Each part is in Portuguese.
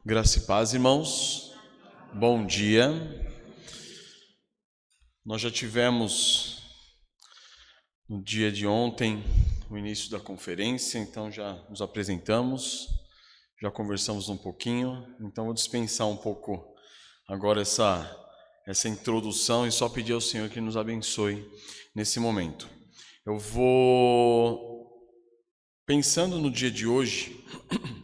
Graça e paz, irmãos. Bom dia. Nós já tivemos no dia de ontem o início da conferência, então já nos apresentamos, já conversamos um pouquinho, então vou dispensar um pouco agora essa introdução e só pedir ao Senhor que nos abençoe nesse momento. Eu vou pensando no dia de hoje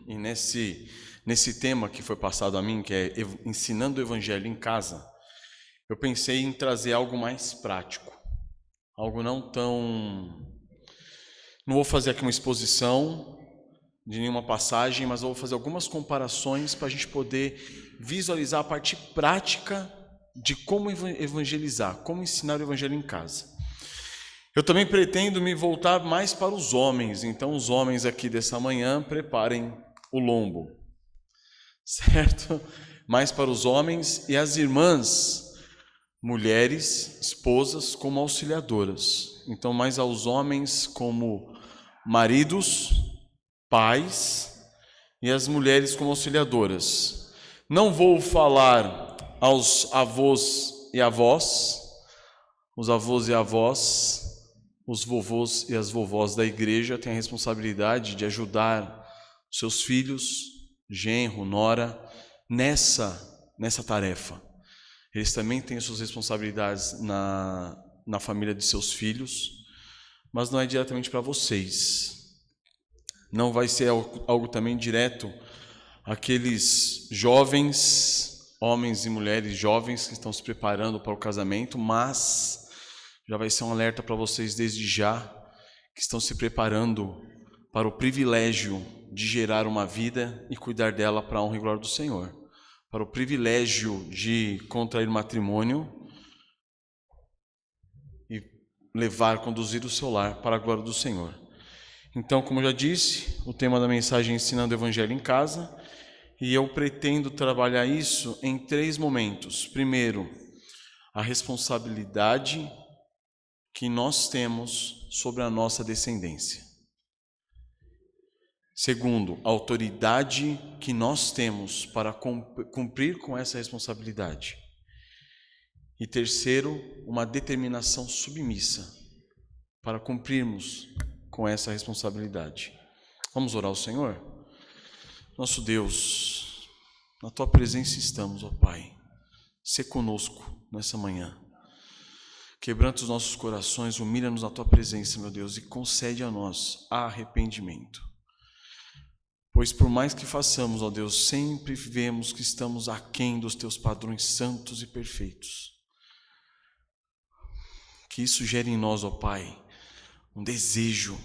e nesse tema que foi passado a mim, que é ensinando o evangelho em casa, eu pensei em trazer algo mais prático, algo não vou fazer aqui uma exposição de nenhuma passagem, mas vou fazer algumas comparações para a gente poder visualizar a parte prática de como evangelizar, como ensinar o evangelho em casa. Eu também pretendo me voltar mais para os homens, então os homens aqui dessa manhã preparem o lombo, certo? Mais para os homens e as irmãs, mulheres, esposas, como auxiliadoras. Então, mais aos homens como maridos, pais, e as mulheres como auxiliadoras. Não vou falar aos avós e avós, os avós e avós, os vovôs e as vovós da igreja têm a responsabilidade de ajudar os seus filhos, genro, nora, nessa tarefa. Eles também têm suas responsabilidades na família de seus filhos, mas não é diretamente para vocês. Não vai ser algo também direto àqueles jovens, homens e mulheres jovens que estão se preparando para o casamento, mas já vai ser um alerta para vocês desde já, que estão se preparando para o privilégio de gerar uma vida e cuidar dela para a honra e glória do Senhor. Para o privilégio de contrair matrimônio e conduzir o seu lar para a glória do Senhor. Então, como eu já disse, o tema da mensagem é ensinando o evangelho em casa, e eu pretendo trabalhar isso em 3 momentos. Primeiro, a responsabilidade que nós temos sobre a nossa descendência. Segundo, a autoridade que nós temos para cumprir com essa responsabilidade. E terceiro, uma determinação submissa para cumprirmos com essa responsabilidade. Vamos orar ao Senhor? Nosso Deus, na Tua presença estamos, ó Pai. Sê conosco nessa manhã. Quebranta os nossos corações, humilha-nos na Tua presença, meu Deus, e concede a nós arrependimento. Pois por mais que façamos, ó Deus, sempre vemos que estamos aquém dos Teus padrões santos e perfeitos. Que isso gere em nós, ó Pai, um desejo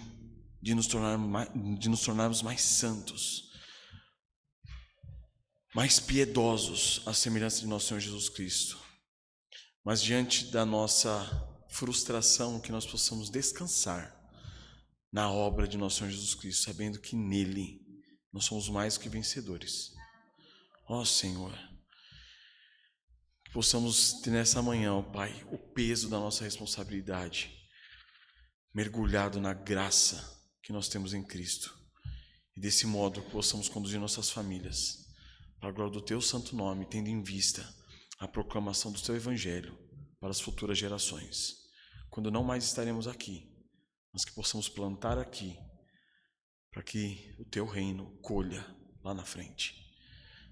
de nos tornarmos mais santos, mais piedosos à semelhança de nosso Senhor Jesus Cristo. Mas diante da nossa frustração, que nós possamos descansar na obra de nosso Senhor Jesus Cristo, sabendo que nele nós somos mais que vencedores. Ó Senhor, que possamos ter nessa manhã, ó Pai, o peso da nossa responsabilidade, mergulhado na graça que nós temos em Cristo, e desse modo possamos conduzir nossas famílias para a glória do Teu santo nome, tendo em vista a proclamação do Teu Evangelho para as futuras gerações, quando não mais estaremos aqui, mas que possamos plantar aqui, para que o Teu reino colha lá na frente.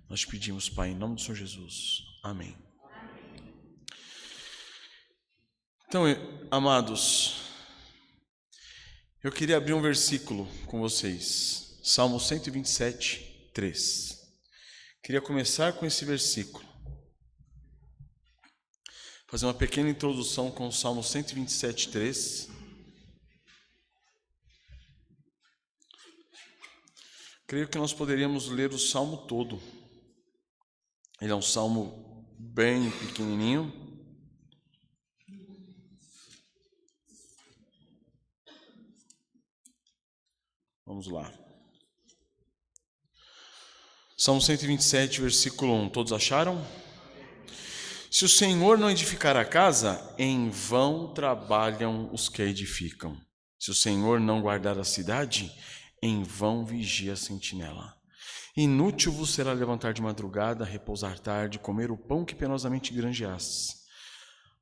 Nós te pedimos, Pai, em nome do Senhor Jesus. Amém. Então, amados, eu queria abrir um versículo com vocês, Salmo 127, 3. Queria começar com esse versículo, fazer uma pequena introdução com o Salmo 127, 3. Creio que nós poderíamos ler o Salmo todo. Ele é um salmo bem pequenininho. Vamos lá. Salmo 127, versículo 1. Todos acharam? Se o Senhor não edificar a casa, em vão trabalham os que a edificam. Se o Senhor não guardar a cidade, em vão vigia a sentinela. Inútil vos será levantar de madrugada, repousar tarde, comer o pão que penosamente granjeastes.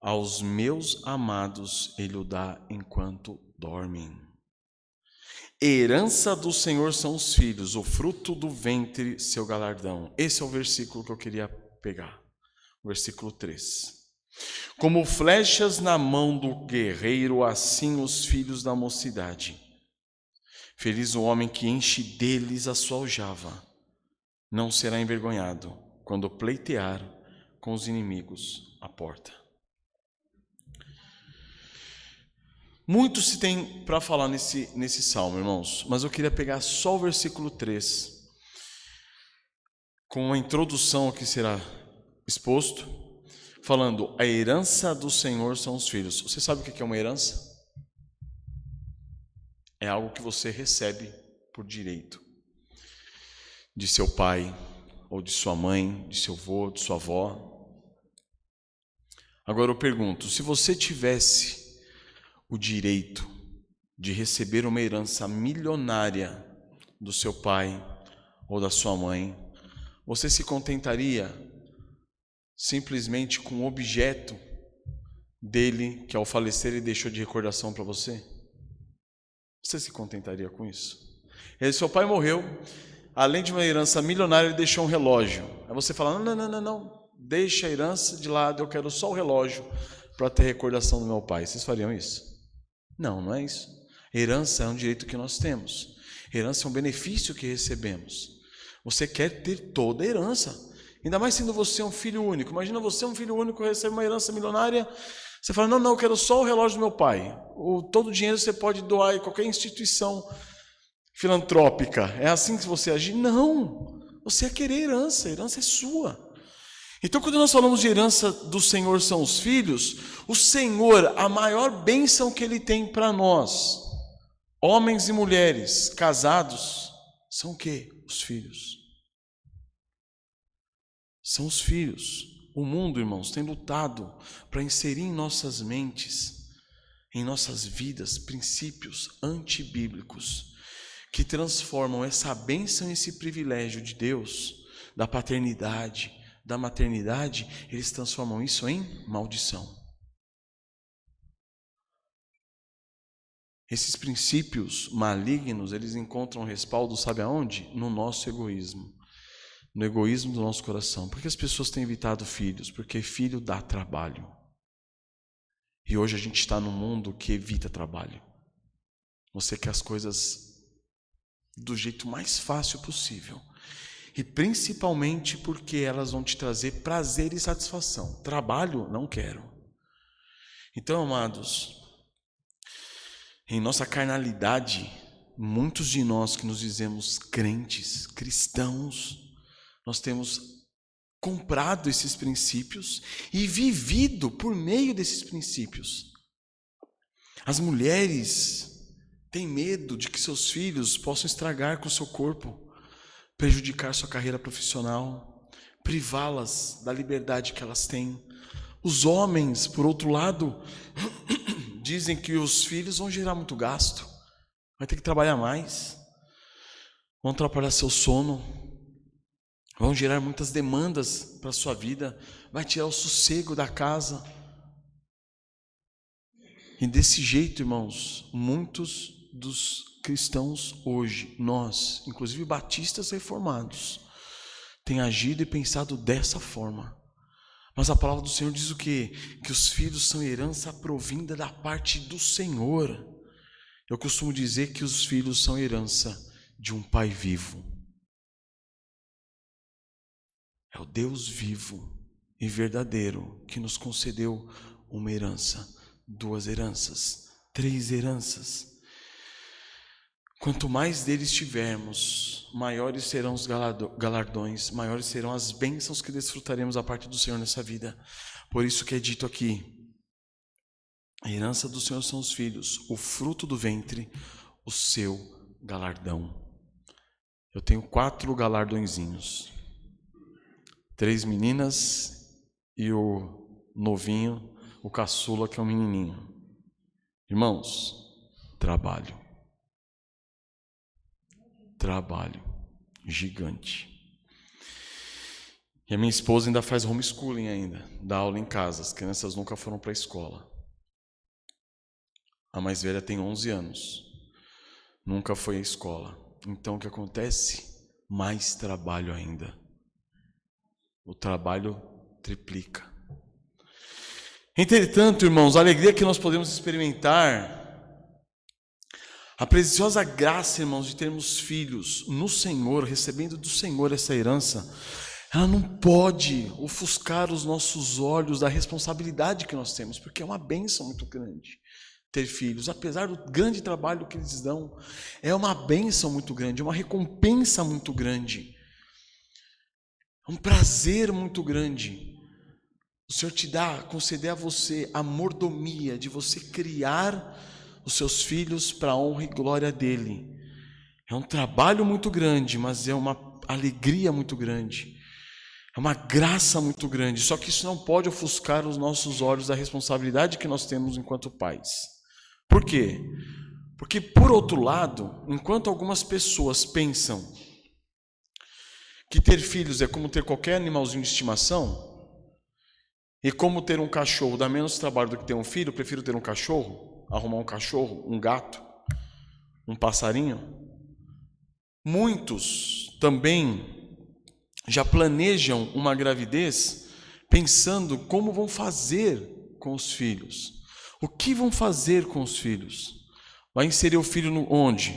Aos meus amados ele o dá enquanto dormem. Herança do Senhor são os filhos, o fruto do ventre seu galardão. Esse é o versículo que eu queria pegar. Versículo 3. Como flechas na mão do guerreiro, assim os filhos da mocidade. Feliz o homem que enche deles a sua aljava. Não será envergonhado quando pleitear com os inimigos à porta. Muito se tem para falar nesse salmo, irmãos, mas eu queria pegar só o versículo 3, com uma introdução que será exposto, falando: a herança do Senhor são os filhos. Você sabe o que é uma herança? É algo que você recebe por direito, de seu pai, ou de sua mãe, de seu avô, de sua avó. Agora eu pergunto, se você tivesse o direito de receber uma herança milionária do seu pai ou da sua mãe, você se contentaria simplesmente com o objeto dele, que ao falecer ele deixou de recordação para você? Você se contentaria com isso? Seu pai morreu, além de uma herança milionária, ele deixou um relógio. Aí você fala: não, deixa a herança de lado, eu quero só o relógio para ter recordação do meu pai. Vocês fariam isso? Não é isso. Herança é um direito que nós temos. Herança é um benefício que recebemos. Você quer ter toda a herança. Ainda mais sendo você um filho único. Imagina você um filho único, recebe uma herança milionária. Você fala: não, eu quero só o relógio do meu pai. Todo o dinheiro você pode doar em qualquer instituição filantrópica. É assim que você agir? Não. Você ia querer herança. A herança é sua. Então, quando nós falamos de herança do Senhor são os filhos, o Senhor, a maior bênção que Ele tem para nós, homens e mulheres casados, são o quê? Os filhos. São os filhos. O mundo, irmãos, tem lutado para inserir em nossas mentes, em nossas vidas, princípios antibíblicos que transformam essa bênção e esse privilégio de Deus, da paternidade, da maternidade, eles transformam isso em maldição. Esses princípios malignos, eles encontram respaldo, sabe aonde? No nosso egoísmo. No egoísmo do nosso coração. Por que as pessoas têm evitado filhos? Porque filho dá trabalho. E hoje a gente está num mundo que evita trabalho. Você quer as coisas do jeito mais fácil possível. E principalmente porque elas vão te trazer prazer e satisfação. Trabalho, não quero. Então, amados, em nossa carnalidade, muitos de nós que nos dizemos crentes, cristãos, nós temos comprado esses princípios e vivido por meio desses princípios. As mulheres têm medo de que seus filhos possam estragar com o seu corpo, prejudicar sua carreira profissional, privá-las da liberdade que elas têm. Os homens, por outro lado, dizem que os filhos vão gerar muito gasto, vai ter que trabalhar mais, vão atrapalhar seu sono, vão gerar muitas demandas para a sua vida, vai tirar o sossego da casa. E desse jeito, irmãos, muitos dos cristãos hoje, nós, inclusive batistas reformados, têm agido e pensado dessa forma. Mas a palavra do Senhor diz o quê? Que os filhos são herança provinda da parte do Senhor. Eu costumo dizer que os filhos são herança de um Pai vivo. É o Deus vivo e verdadeiro que nos concedeu uma herança, 2 heranças, 3 heranças. Quanto mais deles tivermos, maiores serão os galardões, maiores serão as bênçãos que desfrutaremos da parte do Senhor nessa vida. Por isso que é dito aqui: a herança do Senhor são os filhos, o fruto do ventre, o seu galardão. Eu tenho 4 galardõezinhos, 3 meninas e o novinho, o caçula, que é um menininho. Irmãos, trabalho. Gigante. E a minha esposa ainda faz homeschooling ainda, dá aula em casa. As crianças nunca foram para a escola. A mais velha tem 11 anos. Nunca foi à escola. Então o que acontece? Mais trabalho ainda. O trabalho triplica. Entretanto, irmãos, a alegria que nós podemos experimentar, a preciosa graça, irmãos, de termos filhos no Senhor, recebendo do Senhor essa herança, ela não pode ofuscar os nossos olhos da responsabilidade que nós temos, porque é uma bênção muito grande ter filhos. Apesar do grande trabalho que eles dão, é uma bênção muito grande, uma recompensa muito grande, é um prazer muito grande. O Senhor conceder a você a mordomia de você criar os seus filhos para a honra e glória dele. É um trabalho muito grande, mas é uma alegria muito grande. É uma graça muito grande. Só que isso não pode ofuscar os nossos olhos da responsabilidade que nós temos enquanto pais. Por quê? Porque, por outro lado, enquanto algumas pessoas pensam que ter filhos é como ter qualquer animalzinho de estimação, e como ter um cachorro dá menos trabalho do que ter um filho, eu prefiro ter um cachorro, arrumar um cachorro, um gato, um passarinho. Muitos também já planejam uma gravidez pensando como vão fazer com os filhos. O que vão fazer com os filhos? Vai inserir o filho onde?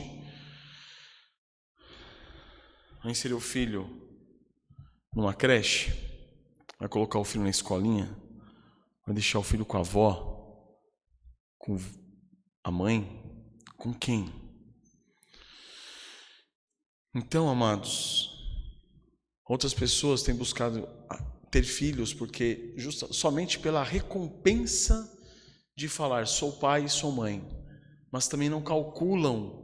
Vai inserir o filho numa creche? Vai colocar o filho na escolinha? Vai deixar o filho com a avó? Com a mãe? Com quem? Então, amados, outras pessoas têm buscado ter filhos porque somente pela recompensa de falar sou pai e sou mãe, mas também não calculam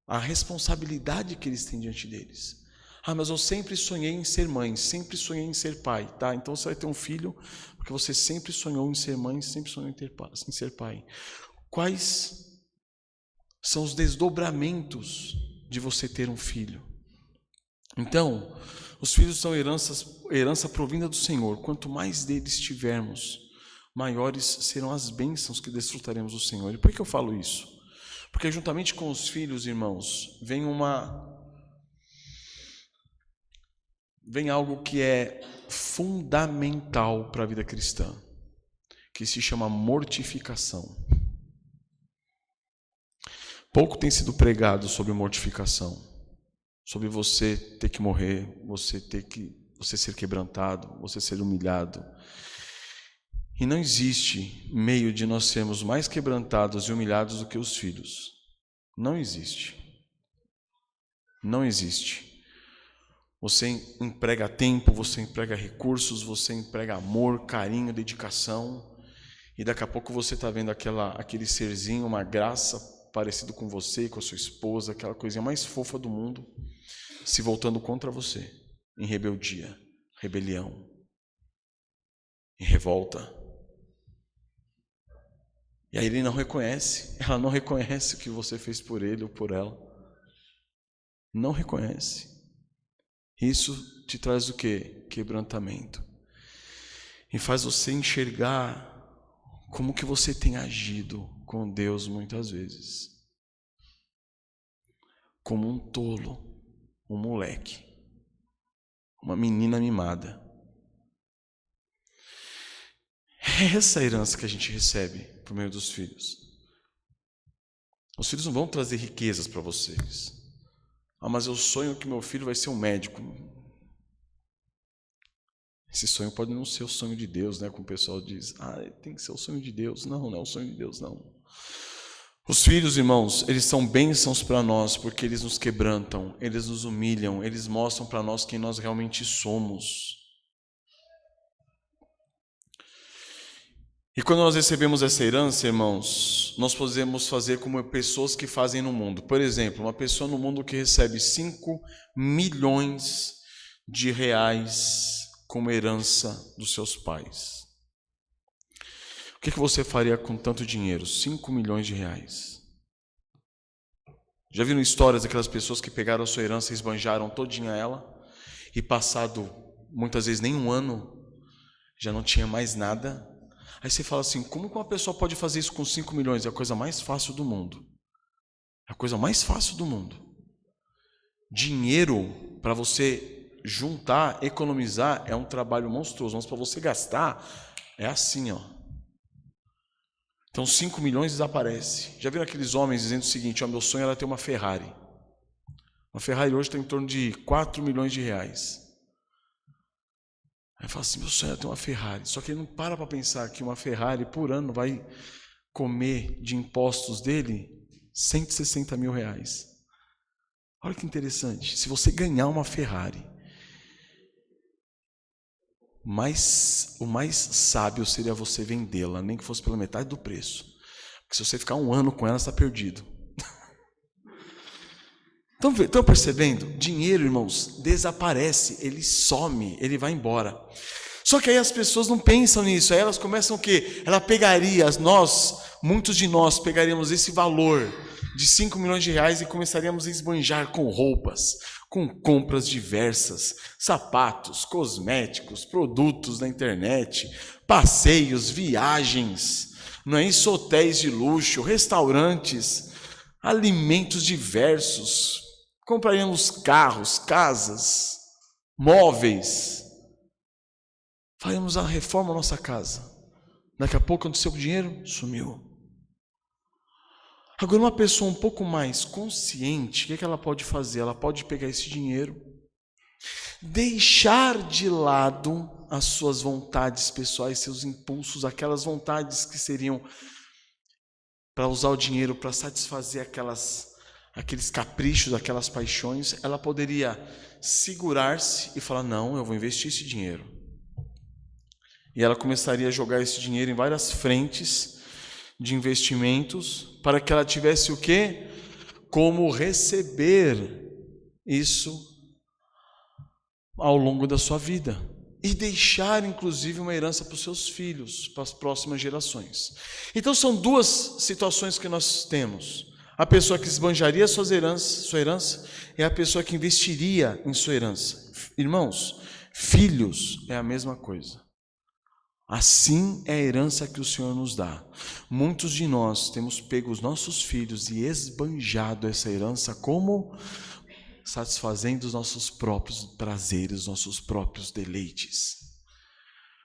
a responsabilidade que eles têm diante deles. Mas eu sempre sonhei em ser mãe, sempre sonhei em ser pai, tá? Então você vai ter um filho porque você sempre sonhou em ser mãe, sempre sonhou em ser pai. Quais são os desdobramentos de você ter um filho? Então, os filhos são herança provinda do Senhor. Quanto mais deles tivermos, maiores serão as bênçãos que desfrutaremos do Senhor. E por que eu falo isso? Porque juntamente com os filhos, irmãos, vem algo que é fundamental para a vida cristã, que se chama mortificação. Pouco tem sido pregado sobre mortificação, sobre você ter que morrer, você ser quebrantado, você ser humilhado. E não existe meio de nós sermos mais quebrantados e humilhados do que os filhos. Não existe. Não existe. Você emprega tempo, você emprega recursos, você emprega amor, carinho, dedicação, e daqui a pouco você está vendo aquele serzinho, uma graça parecido com você, com a sua esposa, aquela coisinha mais fofa do mundo, se voltando contra você, em rebeldia, rebelião, em revolta. E aí ele não reconhece, ela não reconhece o que você fez por ele ou por ela. Não reconhece. Isso te traz o quê? Quebrantamento. E faz você enxergar como que você tem agido com Deus muitas vezes. Como um tolo, um moleque, uma menina mimada. É essa a herança que a gente recebe por meio dos filhos. Os filhos não vão trazer riquezas para vocês. Mas eu sonho que meu filho vai ser um médico. Esse sonho pode não ser o sonho de Deus, né? Como o pessoal diz, tem que ser o sonho de Deus. Não, não é o sonho de Deus, não. Os filhos, irmãos, eles são bênçãos para nós, porque eles nos quebrantam, eles nos humilham, eles mostram para nós quem nós realmente somos. E quando nós recebemos essa herança, irmãos, nós podemos fazer como pessoas que fazem no mundo. Por exemplo, uma pessoa no mundo que recebe 5 milhões de reais como herança dos seus pais. O que você faria com tanto dinheiro? 5 milhões de reais. Já viram histórias daquelas pessoas que pegaram a sua herança e esbanjaram todinha ela, e passado muitas vezes nem um ano, já não tinha mais nada? Aí você fala assim, como que uma pessoa pode fazer isso com 5 milhões? É a coisa mais fácil do mundo. É a coisa mais fácil do mundo. Dinheiro, para você juntar, economizar, é um trabalho monstruoso. Mas para você gastar, é assim, ó. Então 5 milhões desaparece. Já viram aqueles homens dizendo o seguinte, ó, meu sonho era ter uma Ferrari. Uma Ferrari hoje está em torno de 4 milhões de reais. Aí fala assim, meu sonho é ter uma Ferrari. Só que ele não para pensar que uma Ferrari por ano vai comer de impostos dele 160 mil reais. Olha que interessante. Se você ganhar uma Ferrari, o mais sábio seria você vendê-la, nem que fosse pela metade do preço. Porque se você ficar um ano com ela, está perdido. Estão percebendo? Dinheiro, irmãos, desaparece, ele some, ele vai embora. Só que aí as pessoas não pensam nisso, aí elas começam o quê? Ela pegaria, muitos de nós pegaríamos esse valor de 5 milhões de reais e começaríamos a esbanjar com roupas, com compras diversas, sapatos, cosméticos, produtos na internet, passeios, viagens, não é isso? Hotéis de luxo, restaurantes, alimentos diversos. Compraríamos carros, casas, móveis. Faríamos a reforma da nossa casa. Daqui a pouco aconteceu com o dinheiro, sumiu. Agora, uma pessoa um pouco mais consciente, o que ela pode fazer? Ela pode pegar esse dinheiro, deixar de lado as suas vontades pessoais, seus impulsos, aquelas vontades que seriam para usar o dinheiro para satisfazer aqueles caprichos, aquelas paixões. Ela poderia segurar-se e falar, não, eu vou investir esse dinheiro. E ela começaria a jogar esse dinheiro em várias frentes de investimentos, para que ela tivesse o quê? Como receber isso ao longo da sua vida. E deixar, inclusive, uma herança para os seus filhos, para as próximas gerações. Então, são duas situações que nós temos. A pessoa que esbanjaria sua herança, é a pessoa que investiria em sua herança. Irmãos, filhos é a mesma coisa. Assim é a herança que o Senhor nos dá. Muitos de nós temos pego os nossos filhos e esbanjado essa herança como satisfazendo os nossos próprios prazeres, nossos próprios deleites.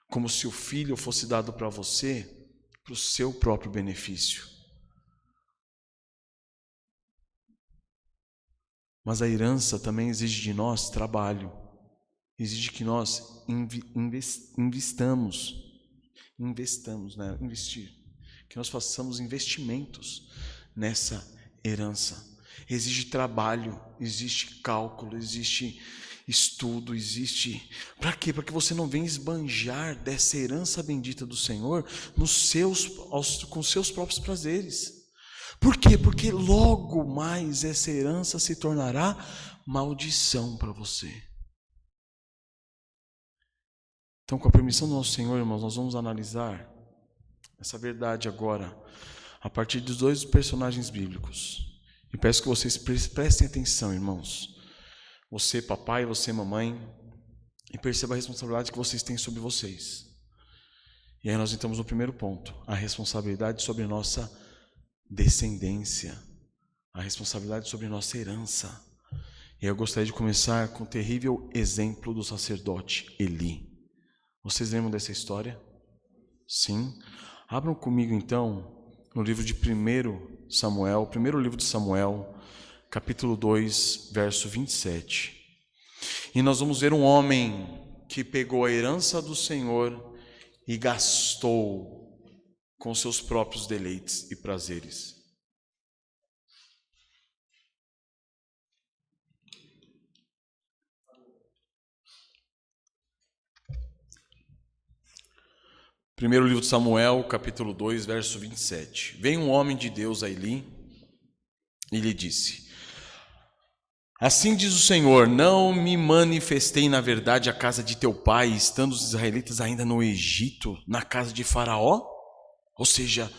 Como se o filho fosse dado para você, para o seu próprio benefício. Mas a herança também exige de nós trabalho. Exige que nós investamos, né? Investir. Que nós façamos investimentos nessa herança. Exige trabalho, existe cálculo, existe estudo, existe... Para quê? Para que você não venha esbanjar dessa herança bendita do Senhor com seus próprios prazeres. Por quê? Porque logo mais essa herança se tornará maldição para você. Então, com a permissão do nosso Senhor, irmãos, nós vamos analisar essa verdade agora, a partir dos dois personagens bíblicos. E peço que vocês prestem atenção, irmãos. Você, papai, você, mamãe, e perceba a responsabilidade que vocês têm sobre vocês. E aí nós entramos no primeiro ponto, a responsabilidade sobre nossa descendência, a responsabilidade sobre nossa herança. E eu gostaria de começar com o terrível exemplo do sacerdote Eli. Vocês lembram dessa história? Sim. Abram comigo então no livro de 1 Samuel, primeiro livro de Samuel, capítulo 2, verso 27. E nós vamos ver um homem que pegou a herança do Senhor e gastou com seus próprios deleites e prazeres. Primeiro livro de Samuel, capítulo 2, verso 27. Veio um homem de Deus a Eli e lhe disse: assim diz o Senhor, não me manifestei na verdade à casa de teu pai, estando os israelitas ainda no Egito, na casa de Faraó? Ou seja,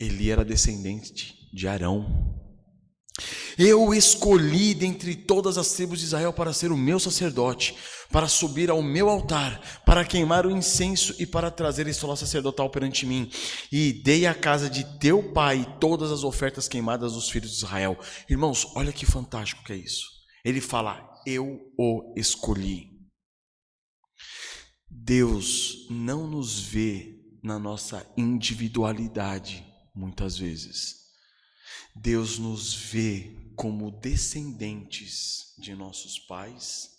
Eli era descendente de Arão. Eu escolhi dentre todas as tribos de Israel para ser o meu sacerdote, para subir ao meu altar, para queimar o incenso e para trazer a estola sacerdotal perante mim. E dei à casa de teu pai todas as ofertas queimadas dos filhos de Israel. Irmãos, olha que fantástico que é isso. Ele fala, eu o escolhi. Deus não nos vê na nossa individualidade, muitas vezes. Deus nos vê como descendentes de nossos pais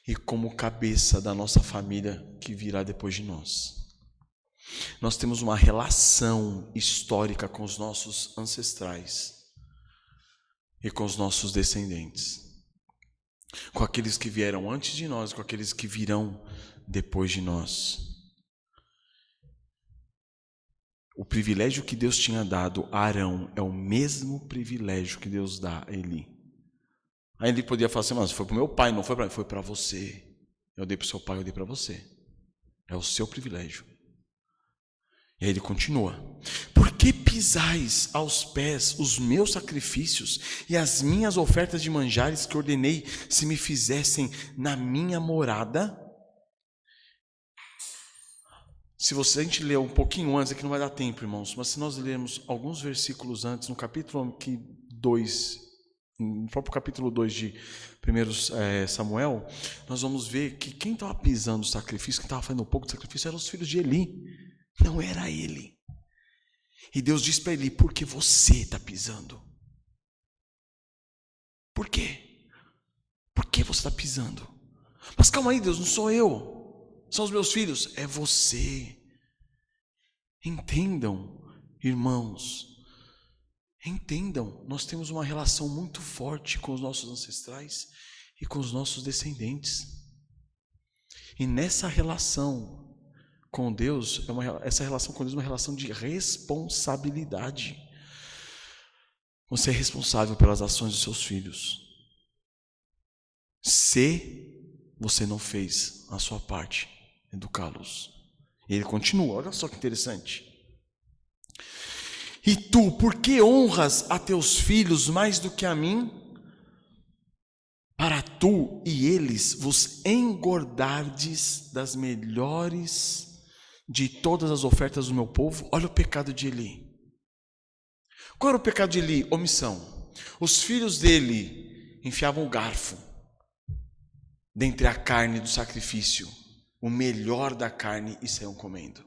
e como cabeça da nossa família que virá depois de nós. Nós temos uma relação histórica com os nossos ancestrais e com os nossos descendentes, com aqueles que vieram antes de nós, com aqueles que virão depois de nós. O privilégio que Deus tinha dado a Arão é o mesmo privilégio que Deus dá a Eli. Aí ele podia falar assim, mas foi para o meu pai, não foi para mim, foi para você. Eu dei para o seu pai, eu dei para você. É o seu privilégio. E aí ele continua. Por que pisais aos pés os meus sacrifícios e as minhas ofertas de manjares que ordenei se me fizessem na minha morada? Se a gente ler um pouquinho antes, aqui não vai dar tempo, irmãos, mas se nós lermos alguns versículos antes, no capítulo 2, no próprio capítulo 2 de 1 Samuel, nós vamos ver que quem estava pisando o sacrifício, quem estava fazendo um pouco de sacrifício, eram os filhos de Eli, não era ele. E Deus diz para Eli, por que você está pisando? Por quê? Por que você está pisando? Mas calma aí, Deus, não sou eu. São os meus filhos, é você. Entendam, irmãos, entendam, nós temos uma relação muito forte com os nossos ancestrais e com os nossos descendentes. E nessa relação com Deus, essa relação com Deus é uma relação de responsabilidade. Você é responsável pelas ações dos seus filhos. Se você não fez a sua parte, educá-los. E ele continua, olha só que interessante. E tu, por que honras a teus filhos mais do que a mim? Para tu e eles vos engordardes das melhores de todas as ofertas do meu povo. Olha o pecado de Eli. Qual era o pecado de Eli? Omissão. Os filhos dele enfiavam o garfo dentre a carne do sacrifício, o melhor da carne, e saíam comendo.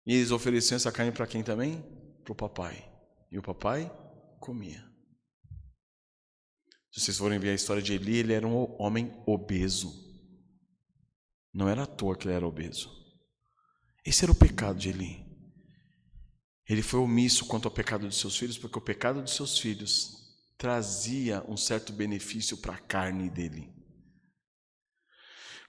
E eles ofereciam essa carne para quem também? Para o papai. E o papai comia. Se vocês forem ver a história de Eli, ele era um homem obeso. Não era à toa que ele era obeso. Esse era o pecado de Eli. Ele foi omisso quanto ao pecado de seus filhos, porque o pecado de seus filhos trazia um certo benefício para a carne dele.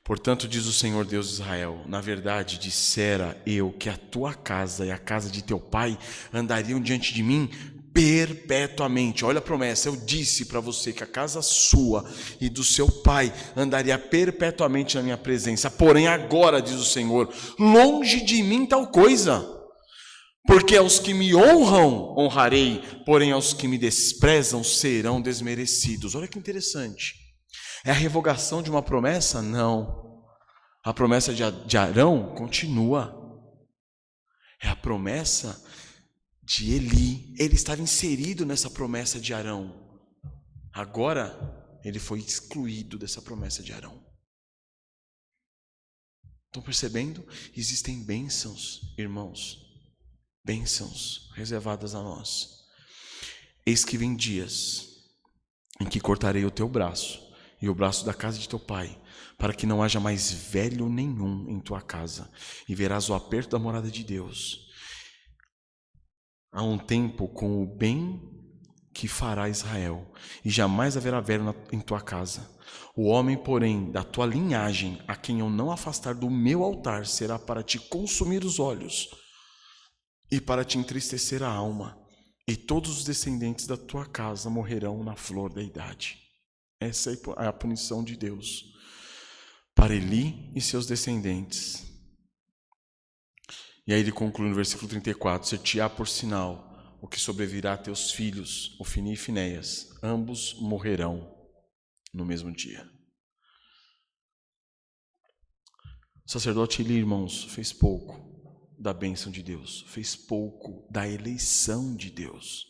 Portanto, diz o Senhor Deus de Israel, na verdade, dissera eu que a tua casa e a casa de teu pai andariam diante de mim perpetuamente. Olha a promessa, eu disse para você que a casa sua e do seu pai andaria perpetuamente na minha presença. Porém, agora, diz o Senhor, longe de mim tal coisa. Porque aos que me honram, honrarei, porém aos que me desprezam serão desmerecidos. Olha que interessante. É a revogação de uma promessa? Não. A promessa de Arão continua. É a promessa de Eli. Ele estava inserido nessa promessa de Arão. Agora, ele foi excluído dessa promessa de Arão. Estão percebendo? Existem bênçãos, irmãos. Bênçãos reservadas a nós. Eis que vem dias em que cortarei o teu braço e o braço da casa de teu pai, para que não haja mais velho nenhum em tua casa, e verás o aperto da morada de Deus. Há um tempo com o bem que fará Israel, e jamais haverá velho em tua casa. O homem, porém, da tua linhagem, a quem eu não afastar do meu altar, será para te consumir os olhos e para te entristecer a alma, e todos os descendentes da tua casa morrerão na flor da idade. Essa é a punição de Deus para Eli e seus descendentes. E aí ele conclui no versículo 34, ser-te-á por sinal o que sobrevirá a teus filhos, Ofni e Finéias, ambos morrerão no mesmo dia. O sacerdote Eli, irmãos, fez pouco da bênção de Deus, fez pouco da eleição de Deus,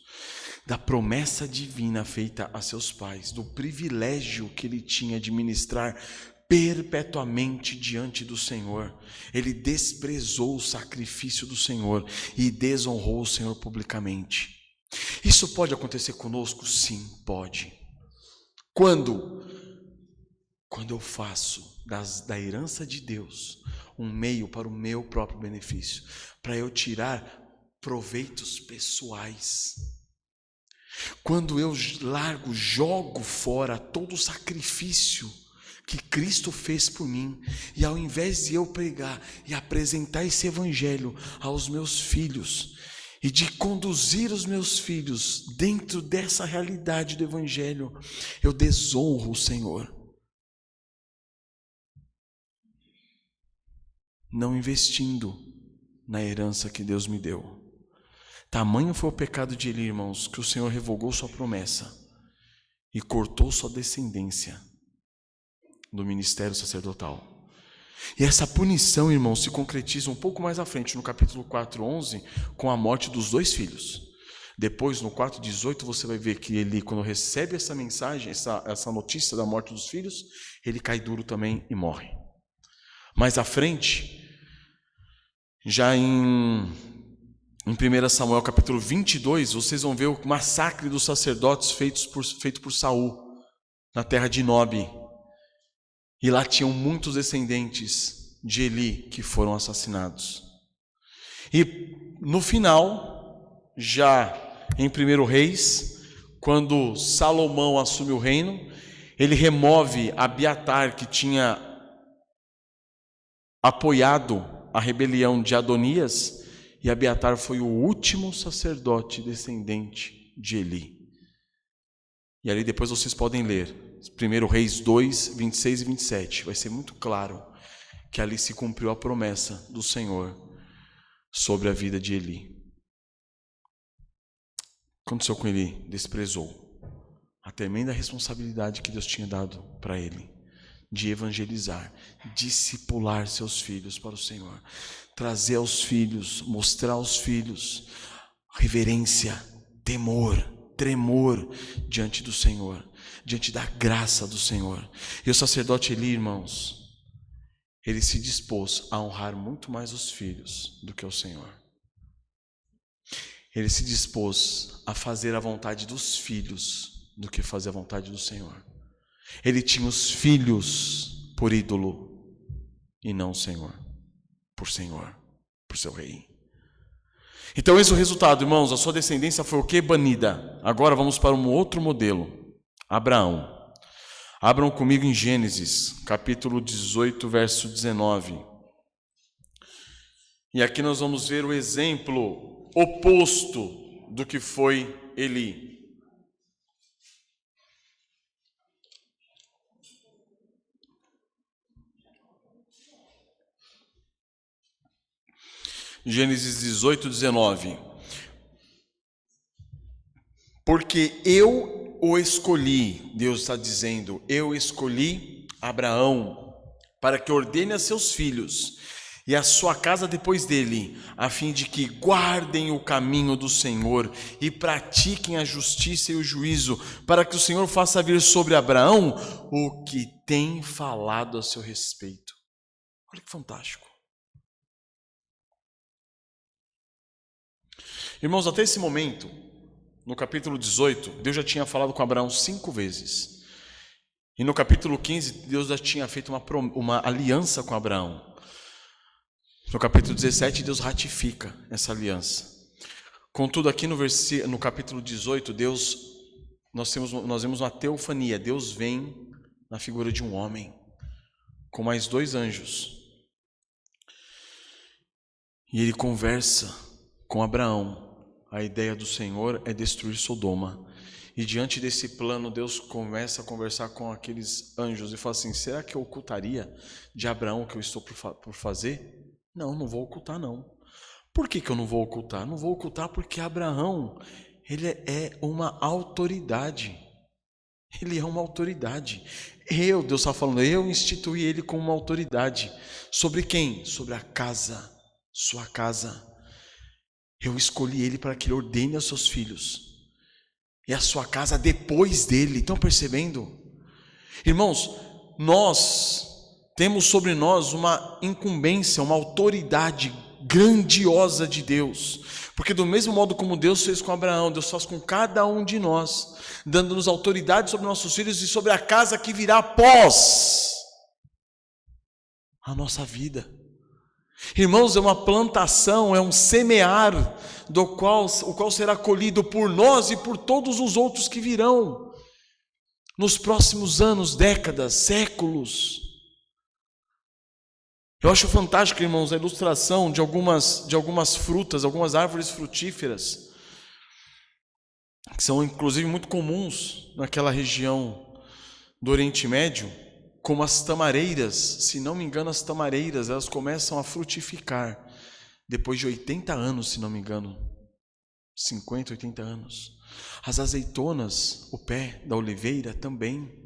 da promessa divina feita a seus pais, do privilégio que ele tinha de ministrar perpetuamente diante do Senhor. Ele desprezou o sacrifício do Senhor e desonrou o Senhor publicamente. Isso pode acontecer conosco? Sim, pode. Quando eu faço da herança de Deus um meio para o meu próprio benefício, para eu tirar proveitos pessoais. Quando eu jogo fora todo o sacrifício que Cristo fez por mim, e ao invés de eu pregar e apresentar esse evangelho aos meus filhos, e de conduzir os meus filhos dentro dessa realidade do evangelho, eu desonro o Senhor. Não investindo na herança que Deus me deu. Tamanho foi o pecado de Eli, irmãos, que o Senhor revogou sua promessa e cortou sua descendência do ministério sacerdotal. E essa punição, irmãos, se concretiza um pouco mais à frente, no capítulo 4:11, com a morte dos 2 filhos. Depois, no 4:18, você vai ver que Eli, quando recebe essa mensagem, essa notícia da morte dos filhos, ele cai duro também e morre. Mais à frente, já em 1 Samuel capítulo 22, vocês vão ver o massacre dos sacerdotes feito por Saul, na terra de Nob. E lá tinham muitos descendentes de Eli que foram assassinados. E no final, já em 1 Reis, quando Salomão assume o reino, ele remove Abiatar, que tinha apoiado a rebelião de Adonias, e Abiatar foi o último sacerdote descendente de Eli. E ali depois vocês podem ler 1 Reis 2, 26 e 27. Vai ser muito claro que ali se cumpriu a promessa do Senhor sobre a vida de Eli. O que aconteceu com Eli? Desprezou a tremenda responsabilidade que Deus tinha dado para ele, de evangelizar, discipular seus filhos para o Senhor, trazer aos filhos, mostrar aos filhos reverência, temor, tremor diante do Senhor, diante da graça do Senhor. E o sacerdote Eli, irmãos, ele se dispôs a honrar muito mais os filhos do que o Senhor. Ele se dispôs a fazer a vontade dos filhos do que fazer a vontade do Senhor. Ele tinha os filhos por ídolo e não o Senhor, por seu rei. Então esse é o resultado, irmãos. A sua descendência foi o quê? Banida. Agora vamos para um outro modelo. Abraão. Abram comigo em Gênesis, capítulo 18, verso 19. E aqui nós vamos ver o exemplo oposto do que foi Eli. Gênesis 18, 19. Porque eu o escolhi, Deus está dizendo, eu escolhi Abraão para que ordene a seus filhos e a sua casa depois dele, a fim de que guardem o caminho do Senhor e pratiquem a justiça e o juízo, para que o Senhor faça vir sobre Abraão o que tem falado a seu respeito. Olha que fantástico. Irmãos, até esse momento, no capítulo 18, Deus já tinha falado com Abraão 5 vezes. E no capítulo 15, Deus já tinha feito uma aliança com Abraão. No capítulo 17, Deus ratifica essa aliança. Contudo, aqui no capítulo 18, nós vemos uma teofania. Deus vem na figura de um homem, com mais 2 anjos. E ele conversa com Abraão. A ideia do Senhor é destruir Sodoma. E diante desse plano, Deus começa a conversar com aqueles anjos e fala assim: será que eu ocultaria de Abraão o que eu estou por fazer? Não vou ocultar não. Por que eu não vou ocultar? Não vou ocultar porque Abraão, ele é uma autoridade. Ele é uma autoridade. Deus está falando, eu instituí ele como uma autoridade. Sobre quem? Sobre a casa, sua casa. Eu escolhi ele para que ele ordene aos seus filhos. E a sua casa depois dele. Estão percebendo? Irmãos, nós temos sobre nós uma incumbência, uma autoridade grandiosa de Deus. Porque do mesmo modo como Deus fez com Abraão, Deus faz com cada um de nós, dando-nos autoridade sobre nossos filhos e sobre a casa que virá após a nossa vida. Irmãos, é uma plantação, é um semear, o qual será colhido por nós e por todos os outros que virão, nos próximos anos, décadas, séculos. Eu acho fantástico, irmãos, a ilustração de algumas frutas, algumas árvores frutíferas, que são inclusive muito comuns naquela região do Oriente Médio, como as tamareiras. Se não me engano, as tamareiras, elas começam a frutificar depois de 80 anos, se não me engano, 50, 80 anos. As azeitonas, o pé da oliveira também.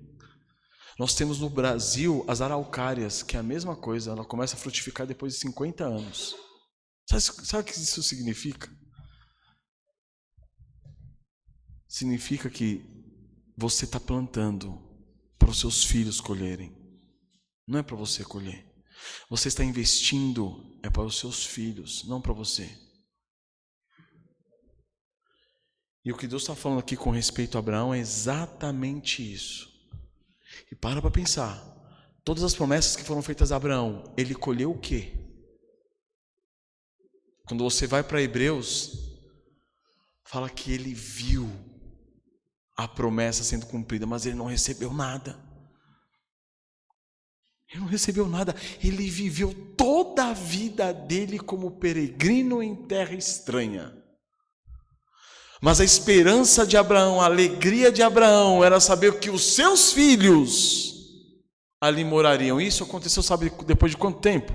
Nós temos no Brasil as araucárias, que é a mesma coisa, ela começa a frutificar depois de 50 anos. Sabe o que isso significa? Significa que você está plantando para os seus filhos colherem. Não é para você colher. Você está investindo, é para os seus filhos, não para você. E o que Deus está falando aqui com respeito a Abraão é exatamente isso. E para pensar, todas as promessas que foram feitas a Abraão, ele colheu o quê? Quando você vai para Hebreus, fala que ele viu a promessa sendo cumprida, mas ele não recebeu nada. Ele não recebeu nada, ele viveu toda a vida dele como peregrino em terra estranha. Mas a esperança de Abraão, a alegria de Abraão era saber que os seus filhos ali morariam. Isso aconteceu, sabe, depois de quanto tempo?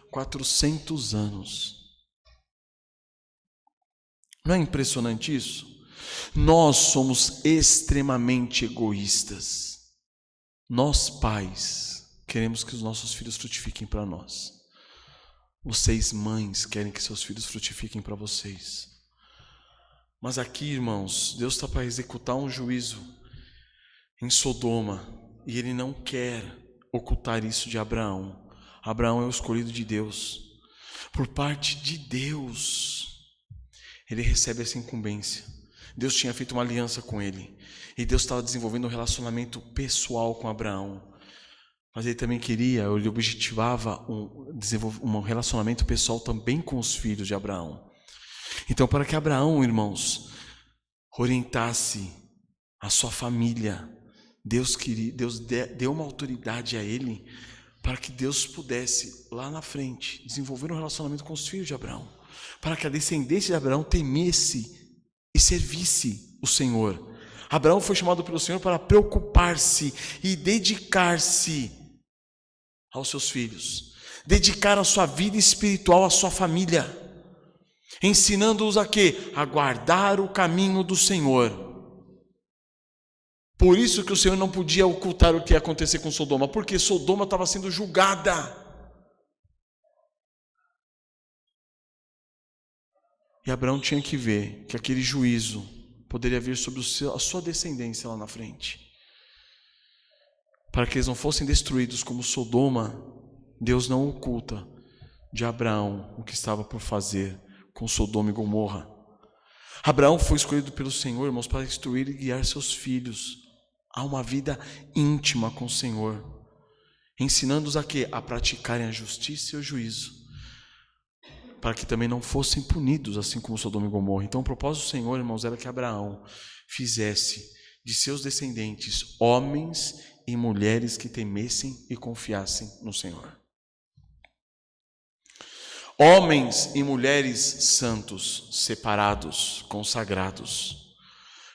400 anos. Não é impressionante isso? Nós somos extremamente egoístas. Nós, pais, queremos que os nossos filhos frutifiquem para nós. Vocês, mães, querem que seus filhos frutifiquem para vocês. Mas aqui, irmãos, Deus está para executar um juízo em Sodoma, e Ele não quer ocultar isso de Abraão. Abraão é o escolhido de Deus. Por parte de Deus, ele recebe essa incumbência. Deus tinha feito uma aliança com ele, e Deus estava desenvolvendo um relacionamento pessoal com Abraão. Mas ele também ele objetivava um relacionamento pessoal também com os filhos de Abraão. Então, para que Abraão, irmãos, orientasse a sua família, Deus deu uma autoridade a ele para que Deus pudesse, lá na frente, desenvolver um relacionamento com os filhos de Abraão, para que a descendência de Abraão temesse e servisse o Senhor. Abraão foi chamado pelo Senhor para preocupar-se e dedicar-se aos seus filhos, dedicar a sua vida espiritual à sua família, ensinando-os a quê? A guardar o caminho do Senhor. Por isso que o Senhor não podia ocultar o que ia acontecer com Sodoma, porque Sodoma estava sendo julgada. E Abraão tinha que ver que aquele juízo poderia vir sobre a sua descendência lá na frente. Para que eles não fossem destruídos como Sodoma, Deus não oculta de Abraão o que estava por fazer com Sodoma e Gomorra. Abraão foi escolhido pelo Senhor, irmãos, para instruir e guiar seus filhos a uma vida íntima com o Senhor, ensinando-os a quê? A praticarem a justiça e o juízo, para que também não fossem punidos, assim como Sodoma e Gomorra. Então o propósito do Senhor, irmãos, era que Abraão fizesse de seus descendentes homens e mulheres que temessem e confiassem no Senhor. Homens e mulheres santos, separados, consagrados,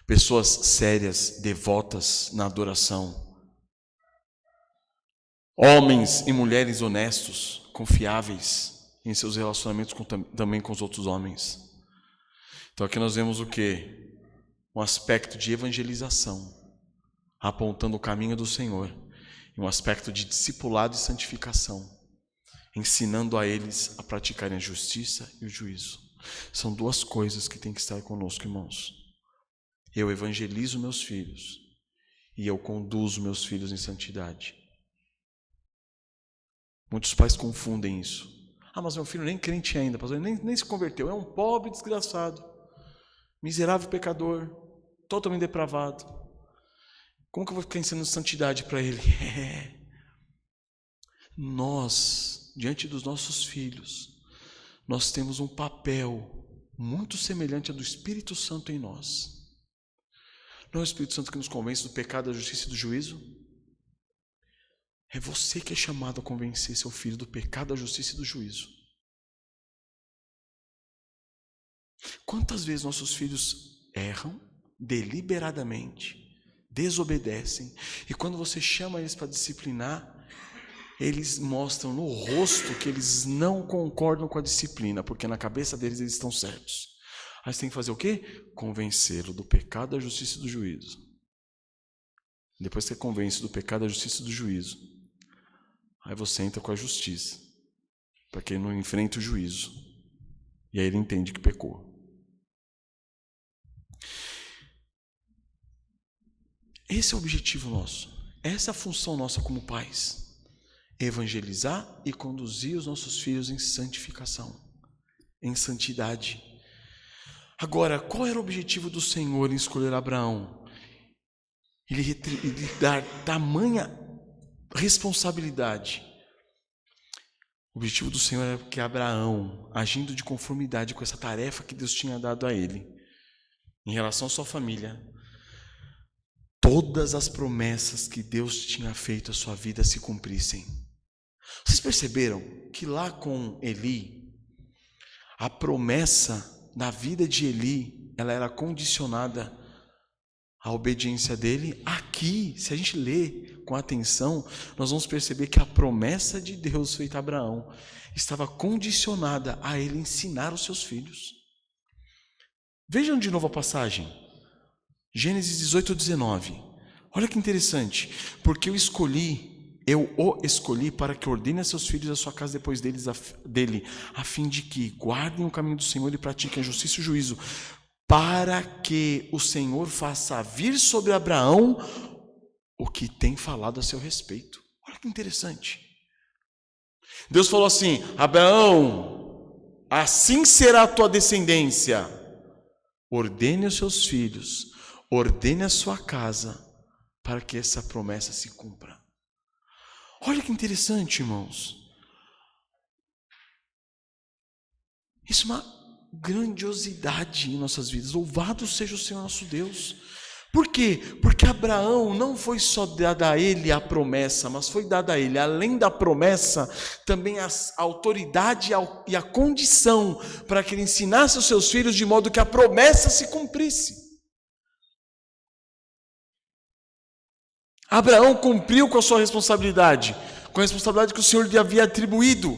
pessoas sérias, devotas na adoração. Homens e mulheres honestos, confiáveis, em seus relacionamentos também com os outros homens. Então aqui nós vemos o quê? Um aspecto de evangelização, apontando o caminho do Senhor, e um aspecto de discipulado e santificação, ensinando a eles a praticarem a justiça e o juízo. São duas coisas que têm que estar conosco, irmãos. Eu evangelizo meus filhos e eu conduzo meus filhos em santidade. Muitos pais confundem isso. Mas meu filho nem crente ainda, pastor, nem se converteu, é um pobre desgraçado, miserável pecador, totalmente depravado. Como que eu vou ficar ensinando santidade para ele? Nós, diante dos nossos filhos, nós temos um papel muito semelhante ao do Espírito Santo em nós. Não é o Espírito Santo que nos convence do pecado, da justiça e do juízo? É você que é chamado a convencer seu filho do pecado, da justiça e do juízo. Quantas vezes nossos filhos erram deliberadamente, desobedecem, e quando você chama eles para disciplinar, eles mostram no rosto que eles não concordam com a disciplina, porque na cabeça deles eles estão certos. Aí você tem que fazer o quê? Convencê-lo do pecado, da justiça e do juízo. Depois que você convence do pecado, da justiça e do juízo, aí você entra com a justiça, para que ele não enfrente o juízo. E aí ele entende que pecou. Esse é o objetivo nosso. Essa é a função nossa como pais. Evangelizar e conduzir os nossos filhos em santificação, em santidade. Agora, qual era o objetivo do Senhor em escolher Abraão? Ele dar tamanha responsabilidade. O objetivo do Senhor era que Abraão, agindo de conformidade com essa tarefa que Deus tinha dado a ele, em relação à sua família, todas as promessas que Deus tinha feito à sua vida se cumprissem. Vocês perceberam que lá com Eli, a promessa na vida de Eli, ela era condicionada à obediência dele? Aqui, se a gente lê com atenção, nós vamos perceber que a promessa de Deus feita a Abraão estava condicionada a ele ensinar os seus filhos. Vejam de novo a passagem. Gênesis 18:19. Olha que interessante. Porque eu o escolhi para que ordene a seus filhos a sua casa depois dele, a fim de que guardem o caminho do Senhor e pratiquem a justiça e o juízo, para que o Senhor faça vir sobre Abraão o que tem falado a seu respeito. Olha que interessante. Deus falou assim: Abraão, assim será a tua descendência. Ordene os seus filhos, ordene a sua casa, para que essa promessa se cumpra. Olha que interessante, irmãos. Isso é uma grandiosidade em nossas vidas. Louvado seja o Senhor nosso Deus. Por quê? Porque Abraão não foi só dada a ele a promessa, mas foi dada a ele, além da promessa, também a autoridade e a condição para que ele ensinasse os seus filhos de modo que a promessa se cumprisse. Abraão cumpriu com a sua responsabilidade, com a responsabilidade que o Senhor lhe havia atribuído.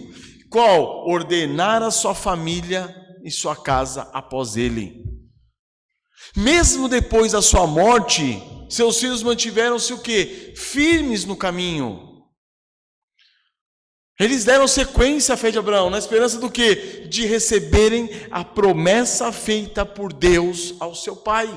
Qual? Ordenar a sua família e sua casa após ele. Mesmo depois da sua morte, seus filhos mantiveram-se o quê? Firmes no caminho. Eles deram sequência à fé de Abraão, na esperança do quê? De receberem a promessa feita por Deus ao seu pai.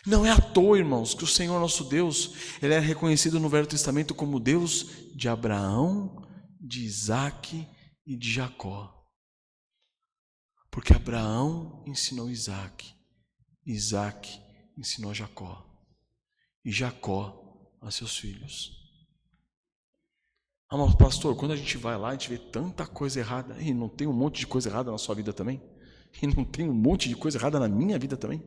Não é à toa, irmãos, que o Senhor nosso Deus, ele é reconhecido no Velho Testamento como Deus de Abraão, de Isaque e de Jacó. Porque Abraão ensinou Isaque, Isaque ensinou Jacó, e Jacó a seus filhos. Mas pastor, quando a gente vai lá, a gente vê tanta coisa errada, e não tem um monte de coisa errada na sua vida também? E não tem um monte de coisa errada na minha vida também?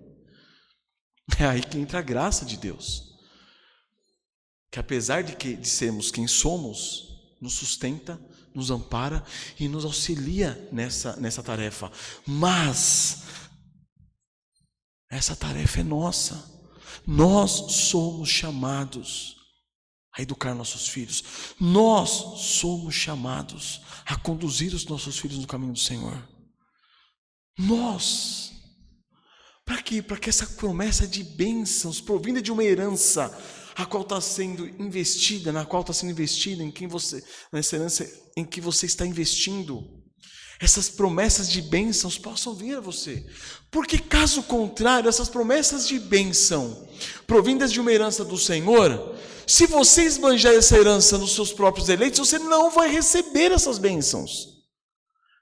É aí que entra a graça de Deus, que apesar de sermos quem somos, nos sustenta, nos ampara e nos auxilia nessa tarefa. Mas essa tarefa é nossa. Nós somos chamados a educar nossos filhos. Nós somos chamados a conduzir os nossos filhos no caminho do Senhor. Nós. Para quê? Para que essa promessa de bênçãos, provinda de uma herança, a qual está sendo investida, nessa herança em que você está investindo, essas promessas de bênçãos possam vir a você. Porque caso contrário, essas promessas de bênção, provindas de uma herança do Senhor, se você esbanjar essa herança nos seus próprios eleitos, você não vai receber essas bênçãos.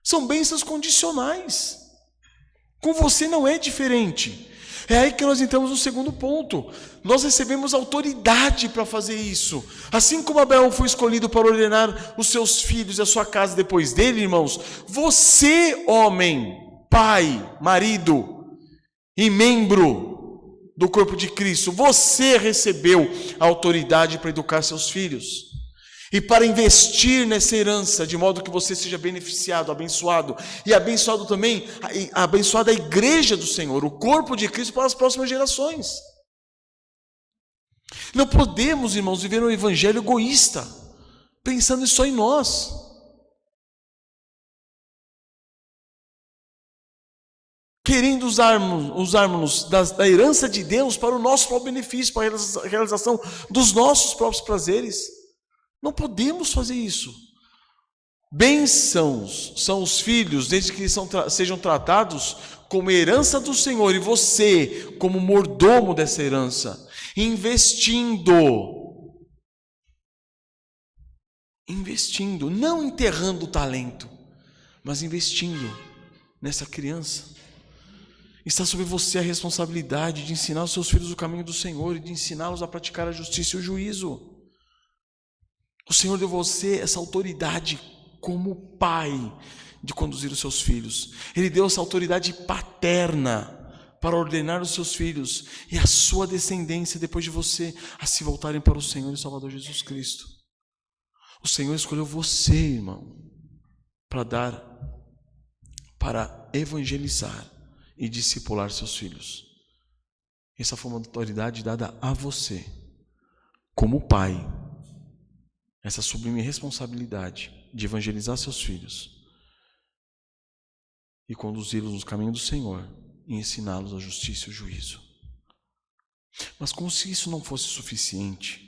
São bênçãos condicionais. Com você não é diferente. É aí que nós entramos no segundo ponto. Nós recebemos autoridade para fazer isso. Assim como Abraão foi escolhido para ordenar os seus filhos e a sua casa depois dele, irmãos, você, homem, pai, marido e membro do corpo de Cristo, você recebeu a autoridade para educar seus filhos. E para investir nessa herança, de modo que você seja beneficiado, abençoado, e abençoado também, abençoada a igreja do Senhor, o corpo de Cristo para as próximas gerações. Não podemos, irmãos, viver um evangelho egoísta, pensando só em nós. Querendo usarmos da herança de Deus para o nosso próprio benefício, para a realização dos nossos próprios prazeres. Não podemos fazer isso. Bênçãos são os filhos, desde que sejam tratados como herança do Senhor, e você, como mordomo dessa herança, investindo, não enterrando o talento, mas investindo nessa criança. Está sobre você a responsabilidade de ensinar os seus filhos o caminho do Senhor e de ensiná-los a praticar a justiça e o juízo. O Senhor deu a você essa autoridade como pai de conduzir os seus filhos. Ele deu essa autoridade paterna para ordenar os seus filhos e a sua descendência depois de você a se voltarem para o Senhor e Salvador Jesus Cristo. O Senhor escolheu você, irmão, para evangelizar e discipular seus filhos. Essa foi uma autoridade dada a você como pai. Essa sublime responsabilidade de evangelizar seus filhos e conduzi-los no caminho do Senhor e ensiná-los a justiça e o juízo. Mas como se isso não fosse suficiente,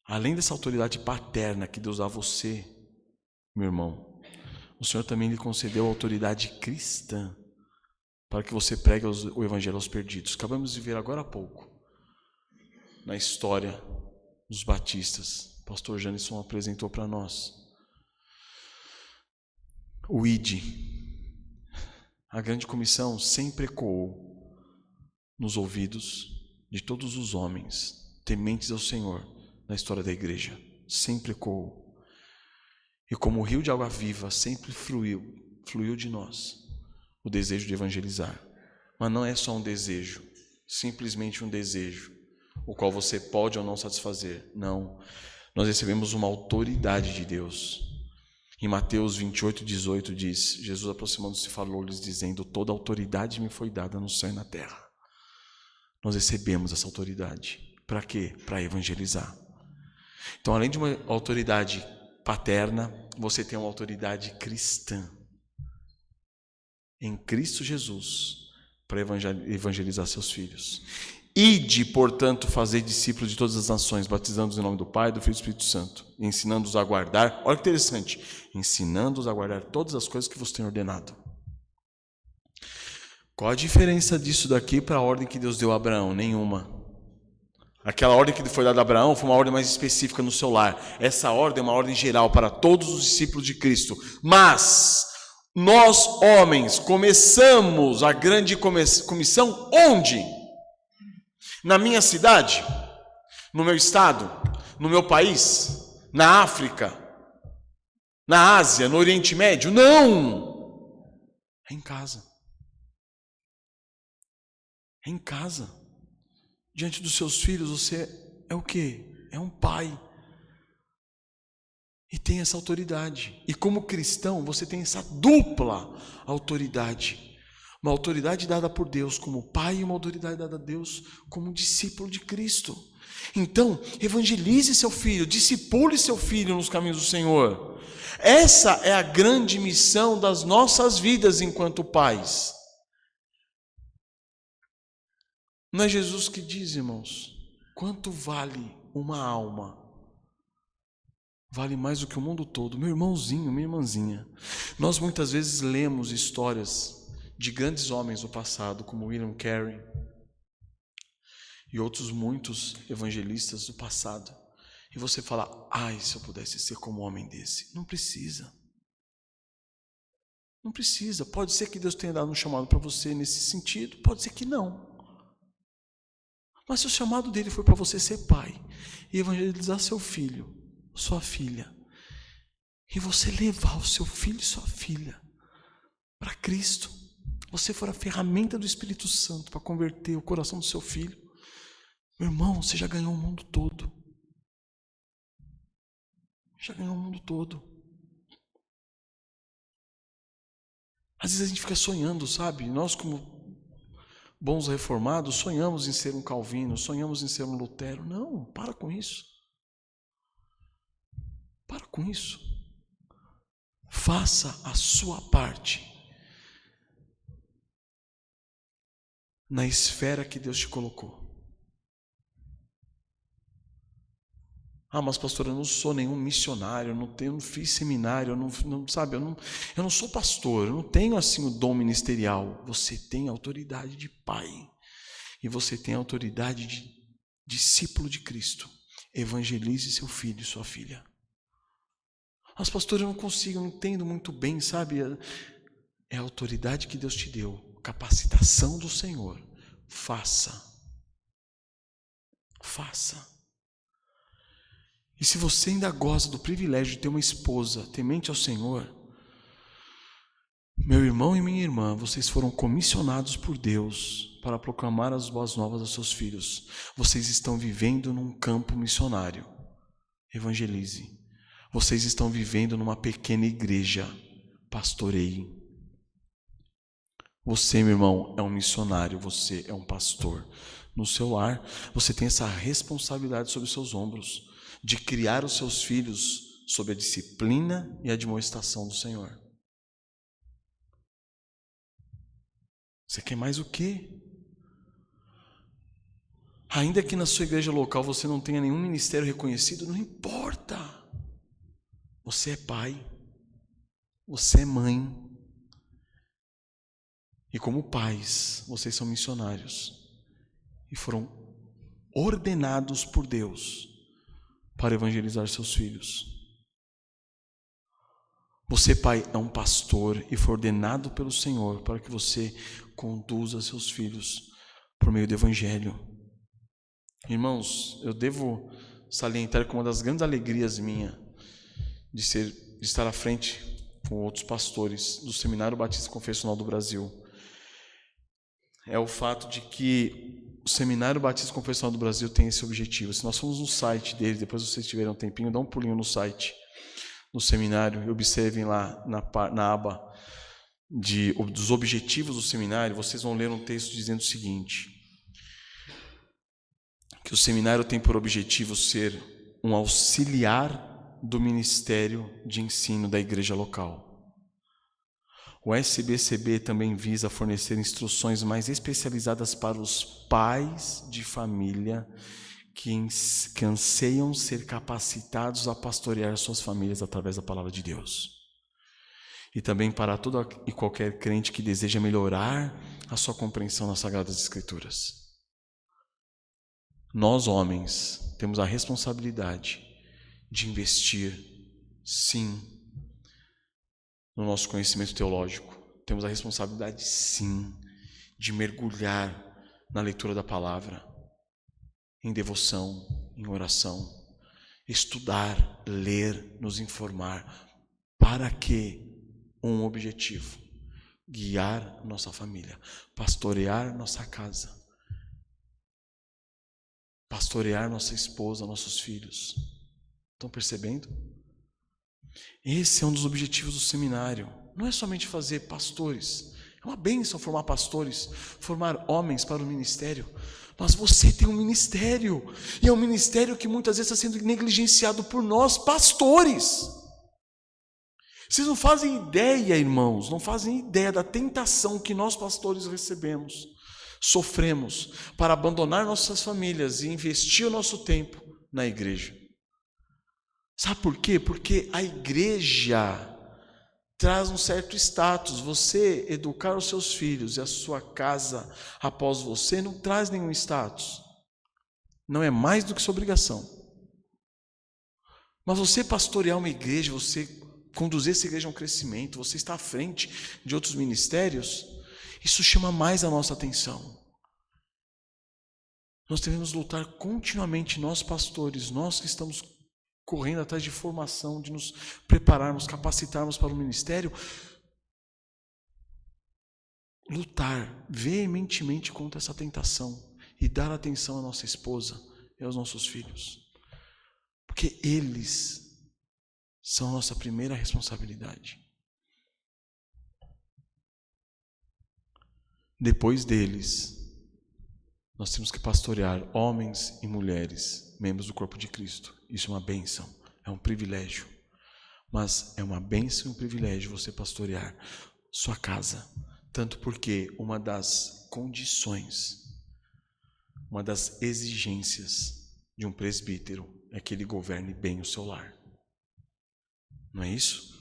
além dessa autoridade paterna que Deus dá a você, meu irmão, o Senhor também lhe concedeu a autoridade cristã para que você pregue o evangelho aos perdidos. Acabamos de ver agora há pouco, na história dos batistas, o pastor Janisson apresentou para nós. O ID, a grande comissão, sempre ecoou nos ouvidos de todos os homens tementes ao Senhor na história da igreja. Sempre ecoou. E como o rio de água viva sempre fluiu de nós o desejo de evangelizar. Mas não é só um desejo, simplesmente um desejo, o qual você pode ou não satisfazer. Não, nós recebemos uma autoridade de Deus. Em Mateus 28:18 diz, Jesus aproximando-se falou-lhes dizendo, toda autoridade me foi dada no céu e na terra. Nós recebemos essa autoridade. Para quê? Para evangelizar. Então, além de uma autoridade paterna, você tem uma autoridade cristã. Em Cristo Jesus, para evangelizar seus filhos. Ide, portanto, fazer discípulos de todas as nações, batizando-os em nome do Pai, do Filho e do Espírito Santo, ensinando-os a guardar, olha que interessante, ensinando-os a guardar todas as coisas que vos tenho ordenado. Qual a diferença disso daqui para a ordem que Deus deu a Abraão? Nenhuma. Aquela ordem que foi dada a Abraão foi uma ordem mais específica no seu lar. Essa ordem é uma ordem geral para todos os discípulos de Cristo. Mas nós, homens, começamos a grande comissão onde? Na minha cidade, no meu estado, no meu país, na África, na Ásia, no Oriente Médio? Não! É em casa. É em casa. Diante dos seus filhos, você é o quê? É um pai. E tem essa autoridade. E como cristão, você tem essa dupla autoridade. Uma autoridade dada por Deus como pai e uma autoridade dada a Deus como discípulo de Cristo. Então, evangelize seu filho, discipule seu filho nos caminhos do Senhor. Essa é a grande missão das nossas vidas enquanto pais. Não é Jesus que diz, irmãos, quanto vale uma alma? Vale mais do que o mundo todo. Meu irmãozinho, minha irmãzinha. Nós muitas vezes lemos histórias de grandes homens do passado, como William Carey e outros muitos evangelistas do passado. E você fala, ai, se eu pudesse ser como um homem desse. Não precisa. Não precisa. Pode ser que Deus tenha dado um chamado para você nesse sentido, pode ser que não. Mas se o chamado dele foi para você ser pai e evangelizar seu filho, sua filha, e você levar o seu filho e sua filha para Cristo, você for a ferramenta do Espírito Santo para converter o coração do seu filho, meu irmão, você já ganhou o mundo todo. Já ganhou o mundo todo. Às vezes a gente fica sonhando, sabe? Nós, como bons reformados, sonhamos em ser um Calvino, sonhamos em ser um Lutero. Não, para com isso. Para com isso. Faça a sua parte na esfera que Deus te colocou. Ah, mas pastor, eu não sou nenhum missionário, eu não fiz seminário, eu não sou pastor, eu não tenho assim o dom ministerial. Você tem autoridade de pai e você tem autoridade de discípulo de Cristo. Evangelize seu filho e sua filha. Mas pastor, eu não consigo, eu não entendo muito bem, sabe? É a autoridade que Deus te deu, capacitação do Senhor. Faça. E se você ainda goza do privilégio de ter uma esposa temente ao Senhor, meu irmão e minha irmã, vocês foram comissionados por Deus para proclamar as boas novas aos seus filhos. Vocês estão vivendo num campo missionário. Evangelize. Vocês estão vivendo numa pequena igreja. Pastoreie. Você, meu irmão, é um missionário, você é um pastor. No seu lar, você tem essa responsabilidade sobre os seus ombros, de criar os seus filhos sob a disciplina e a admoestação do Senhor. Você quer mais o quê? Ainda que na sua igreja local você não tenha nenhum ministério reconhecido, não importa. Você é pai, você é mãe. E como pais, vocês são missionários e foram ordenados por Deus para evangelizar seus filhos. Você, pai, é um pastor e foi ordenado pelo Senhor para que você conduza seus filhos por meio do evangelho. Irmãos, eu devo salientar que uma das grandes alegrias minha de estar à frente com outros pastores do Seminário Batista Confessional do Brasil é o fato de que o Seminário Batista Confessional do Brasil tem esse objetivo. Se nós formos no site dele, depois vocês tiverem um tempinho, dá um pulinho no site do seminário e observem lá na aba dos objetivos do seminário, vocês vão ler um texto dizendo o seguinte, que o seminário tem por objetivo ser um auxiliar do ministério de ensino da igreja local. O SBCB também visa fornecer instruções mais especializadas para os pais de família que anseiam ser capacitados a pastorear suas famílias através da palavra de Deus. E também para todo e qualquer crente que deseja melhorar a sua compreensão nas Sagradas Escrituras. Nós, homens, temos a responsabilidade de investir, sim, no nosso conhecimento teológico. Temos a responsabilidade, sim, de mergulhar na leitura da palavra, em devoção, em oração, estudar, ler, nos informar. Para quê? Um objetivo: guiar nossa família, pastorear nossa casa, pastorear nossa esposa, nossos filhos. Estão percebendo? Esse é um dos objetivos do seminário. Não é somente fazer pastores, É uma bênção formar pastores, formar homens para o ministério. Mas você tem um ministério, e é um ministério que muitas vezes está sendo negligenciado por nós, pastores. Vocês não fazem ideia, irmãos, não fazem ideia da tentação que nós pastores recebemos, sofremos, para abandonar nossas famílias e investir o nosso tempo na igreja. Sabe por quê? Porque a igreja traz um certo status. Você educar os seus filhos e a sua casa após você não traz nenhum status. Não é mais do que sua obrigação. Mas você pastorear uma igreja, você conduzir essa igreja a um crescimento, você está à frente de outros ministérios, isso chama mais a nossa atenção. Nós devemos lutar continuamente, nós pastores, nós que estamos correndo atrás de formação, de nos prepararmos, capacitarmos para o ministério, lutar veementemente contra essa tentação e dar atenção à nossa esposa e aos nossos filhos, porque eles são a nossa primeira responsabilidade. Depois deles, nós temos que pastorear homens e mulheres, membros do corpo de Cristo. Isso é uma bênção, é um privilégio. Mas é uma bênção e um privilégio você pastorear sua casa. Tanto porque uma das condições, uma das exigências de um presbítero é que ele governe bem o seu lar. Não é isso?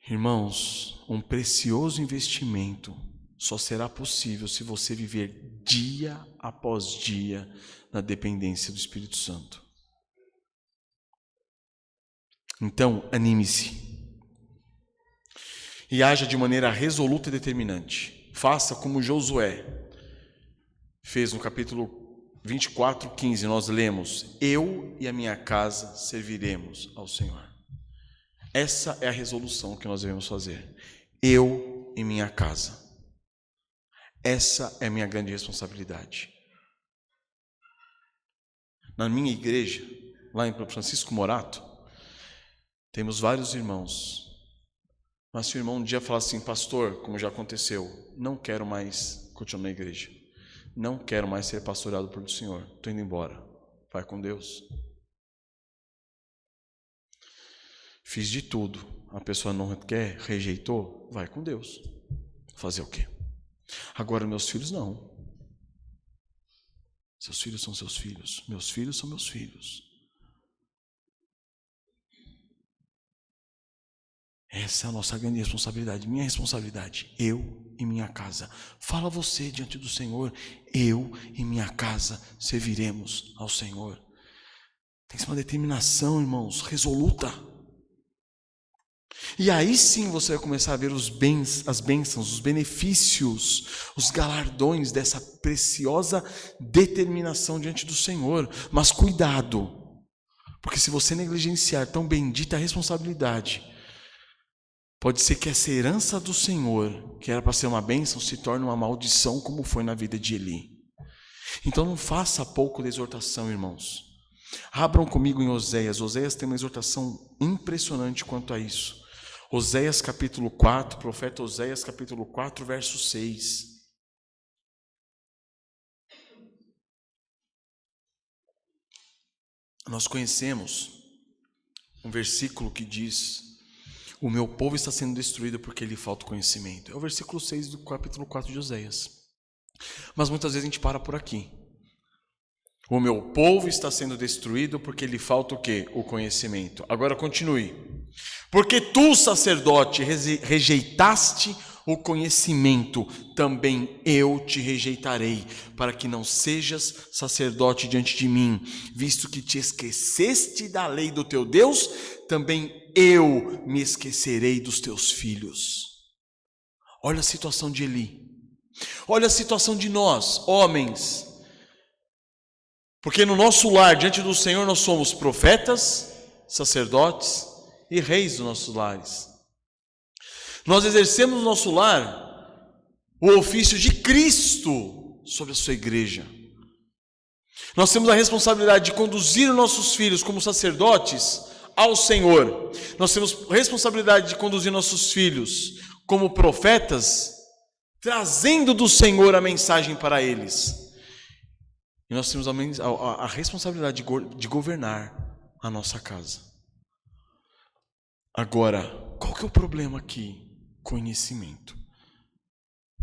Irmãos, um precioso investimento só será possível se você viver dia após dia na dependência do Espírito Santo. Então, anime-se e haja de maneira resoluta e determinante. Faça como Josué fez no capítulo 24:15, nós lemos: eu e a minha casa serviremos ao Senhor. Essa é a resolução que nós devemos fazer. Eu e minha casa. Essa é a minha grande responsabilidade. Na minha igreja, lá em Francisco Morato, temos vários irmãos. Mas se o irmão um dia falar assim: pastor, como já aconteceu, não quero mais continuar na igreja, não quero mais ser pastoreado pelo Senhor, estou indo embora, vai com Deus. Fiz de tudo, a pessoa não quer, rejeitou, vai com Deus. Fazer o quê? Agora meus filhos não. Seus filhos são seus filhos, meus filhos são meus filhos. Essa é a nossa grande responsabilidade, minha responsabilidade, eu e minha casa. Fala você diante do Senhor: eu e minha casa serviremos ao Senhor. Tem que ser uma determinação, irmãos, resoluta. E aí sim você vai começar a ver os bens, as bênçãos, os benefícios, os galardões dessa preciosa determinação diante do Senhor. Mas cuidado, porque se você negligenciar tão bendita responsabilidade, pode ser que essa herança do Senhor, que era para ser uma bênção, se torne uma maldição, como foi na vida de Eli. Então não faça pouco de exortação, irmãos. Abram comigo em Oséias. Oséias tem uma exortação impressionante quanto a isso. Oséias capítulo 4, profeta Oséias capítulo 4, verso 6. Nós conhecemos um versículo que diz: o meu povo está sendo destruído porque lhe falta conhecimento. É o versículo 6 do capítulo 4 de Oséias. Mas muitas vezes a gente para por aqui. O meu povo está sendo destruído porque lhe falta o quê? O conhecimento. Agora continue. Porque tu, sacerdote, rejeitaste o conhecimento, também eu te rejeitarei, para que não sejas sacerdote diante de mim. Visto que te esqueceste da lei do teu Deus, também eu me esquecerei dos teus filhos. Olha a situação de Eli. Olha a situação de nós, homens. Porque no nosso lar, diante do Senhor, nós somos profetas, sacerdotes e reis dos nossos lares. Nós exercemos no nosso lar o ofício de Cristo sobre a sua igreja. Nós temos a responsabilidade de conduzir os nossos filhos como sacerdotes ao Senhor. Nós temos responsabilidade de conduzir nossos filhos como profetas, trazendo do Senhor a mensagem para eles. E nós temos a responsabilidade de governar a nossa casa. Agora, qual que é o problema aqui? Conhecimento.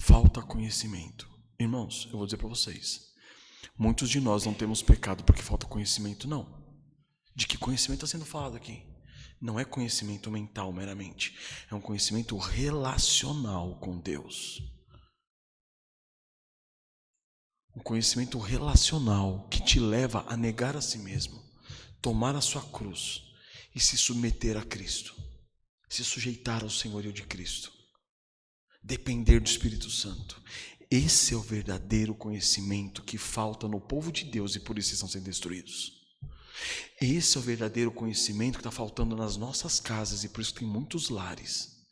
Falta conhecimento. Irmãos, eu vou dizer para vocês, muitos de nós não temos pecado porque falta conhecimento, não. De que conhecimento está sendo falado aqui? Não é conhecimento mental meramente, é um conhecimento relacional com Deus. Um conhecimento relacional que te leva a negar a si mesmo, tomar a sua cruz e se submeter a Cristo, se sujeitar ao senhorio de Cristo, depender do Espírito Santo. Esse é o verdadeiro conhecimento que falta no povo de Deus e por isso estão sendo destruídos. Esse é o verdadeiro conhecimento que está faltando nas nossas casas e por isso tem muitos lares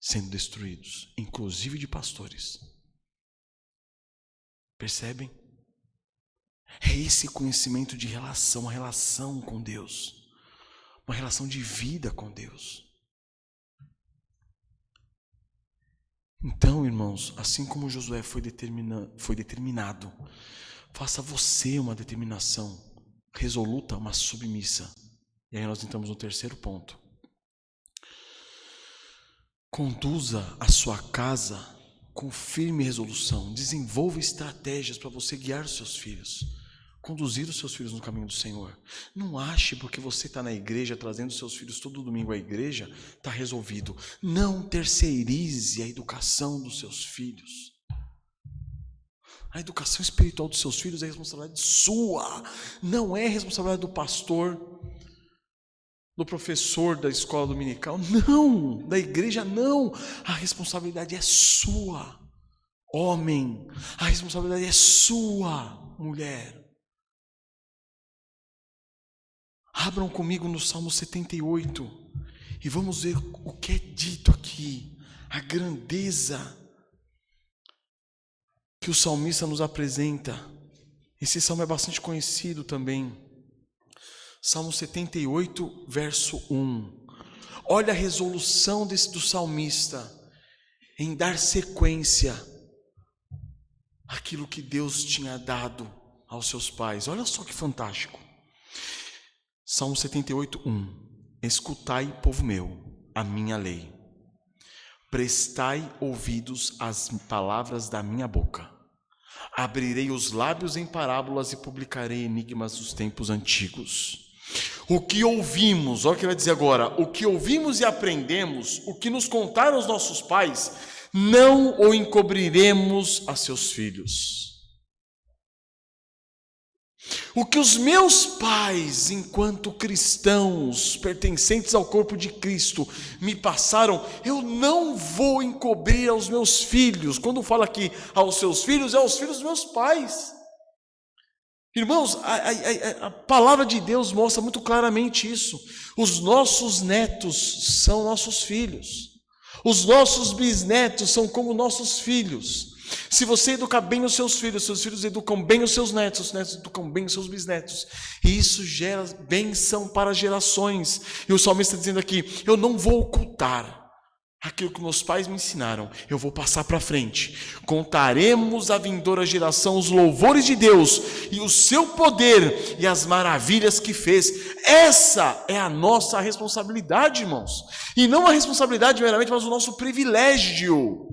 sendo destruídos, inclusive de pastores. Percebem? É esse conhecimento de relação, uma relação com Deus, uma relação de vida com Deus. Então, irmãos, assim como Josué foi determinado, faça você uma determinação resoluta, uma submissa. E aí nós entramos no terceiro ponto. Conduza a sua casa com firme resolução. Desenvolva estratégias para você guiar os seus filhos, conduzir os seus filhos no caminho do Senhor. Não ache porque você está na igreja, trazendo seus filhos todo domingo à igreja, está resolvido. Não terceirize a educação dos seus filhos. A educação espiritual dos seus filhos é responsabilidade sua, não é responsabilidade do pastor, do professor da escola dominical, não, da igreja não. A responsabilidade é sua, homem. A responsabilidade é sua, mulher. Abram comigo no Salmo 78 e vamos ver o que é dito aqui, a grandeza que o salmista nos apresenta. Esse salmo é bastante conhecido também. Salmo 78, verso 1. Olha a resolução do salmista em dar sequência àquilo que Deus tinha dado aos seus pais. Olha só que fantástico. Salmo 78, 1. Escutai, povo meu, a minha lei. Prestai ouvidos às palavras da minha boca. Abrirei os lábios em parábolas e publicarei enigmas dos tempos antigos. O que ouvimos, olha o que ele vai dizer agora, o que ouvimos e aprendemos, o que nos contaram os nossos pais, não o encobriremos a seus filhos. O que os meus pais, enquanto cristãos, pertencentes ao corpo de Cristo, me passaram, eu não vou encobrir aos meus filhos. Quando fala aqui aos seus filhos, é aos filhos dos meus pais. Irmãos, a palavra de Deus mostra muito claramente isso. Os nossos netos são nossos filhos. Os nossos bisnetos são como nossos filhos. Se você educar bem os seus filhos educam bem os netos educam bem os seus bisnetos. E isso gera bênção para gerações. E o salmista está dizendo aqui, eu não vou ocultar aquilo que meus pais me ensinaram, eu vou passar para frente. Contaremos à vindoura geração os louvores de Deus e o seu poder e as maravilhas que fez. Essa é a nossa responsabilidade, irmãos. E não a responsabilidade meramente, mas o nosso privilégio.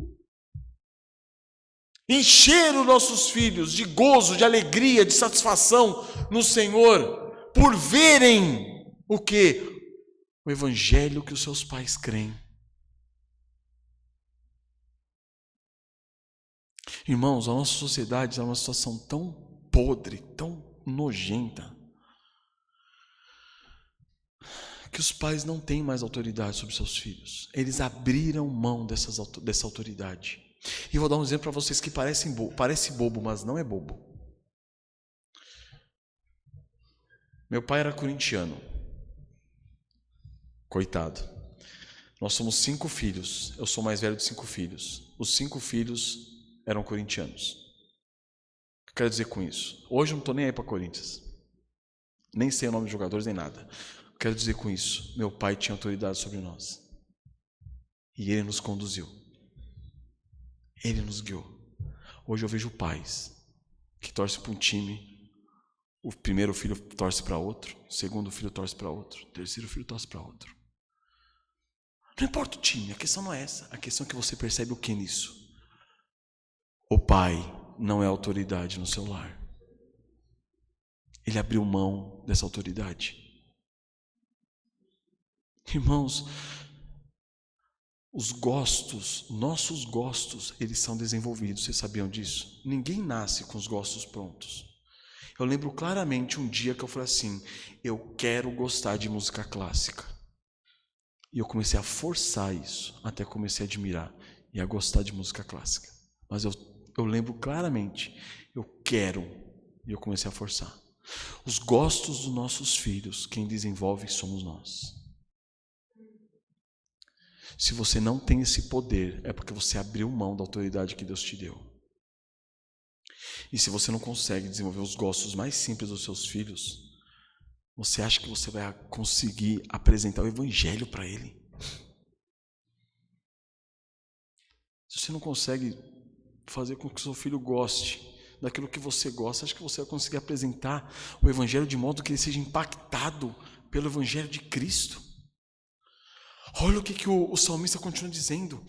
Encher os nossos filhos de gozo, de alegria, de satisfação no Senhor, por verem o quê? O evangelho que os seus pais creem. Irmãos, a nossa sociedade é uma situação tão podre, tão nojenta, que os pais não têm mais autoridade sobre seus filhos. Eles abriram mão dessa autoridade. E vou dar um exemplo para vocês que parece bobo, mas não é bobo. Meu pai era corintiano. Coitado. Nós somos 5 filhos. Eu sou o mais velho de 5 filhos. Os 5 filhos eram corintianos. O que eu quero dizer com isso? Hoje eu não estou nem aí para Corinthians. Nem sei o nome dos jogadores, nem nada. O que eu quero dizer com isso? Meu pai tinha autoridade sobre nós. E ele nos conduziu. Ele nos guiou. Hoje eu vejo pais que torcem para um time, o primeiro filho torce para outro, o segundo filho torce para outro, o terceiro filho torce para outro. Não importa o time, a questão não é essa. A questão é que você percebe o que nisso? O pai não é autoridade no seu lar. Ele abriu mão dessa autoridade. Irmãos, os gostos, nossos gostos, eles são desenvolvidos. Vocês sabiam disso? Ninguém nasce com os gostos prontos. Eu lembro claramente um dia que eu falei assim, eu quero gostar de música clássica. E eu comecei a forçar isso, até comecei a admirar e a gostar de música clássica. Mas eu lembro claramente, eu quero, e eu comecei a forçar. Os gostos dos nossos filhos, quem desenvolve somos nós. Se você não tem esse poder, é porque você abriu mão da autoridade que Deus te deu. E se você não consegue desenvolver os gostos mais simples dos seus filhos, você acha que você vai conseguir apresentar o evangelho para ele? Se você não consegue fazer com que o seu filho goste daquilo que você gosta, acha que você vai conseguir apresentar o evangelho de modo que ele seja impactado pelo evangelho de Cristo? Olha o que o salmista continua dizendo.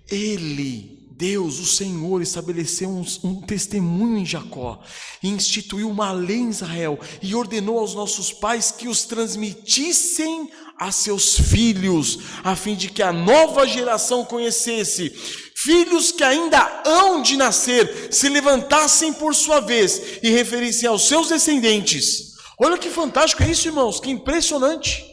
Ele, Deus, o Senhor, estabeleceu um testemunho em Jacó, e instituiu uma lei em Israel, e ordenou aos nossos pais que os transmitissem a seus filhos, a fim de que a nova geração conhecesse. Filhos que ainda hão de nascer, se levantassem por sua vez, e referissem aos seus descendentes. Olha que fantástico é isso, irmãos, que impressionante.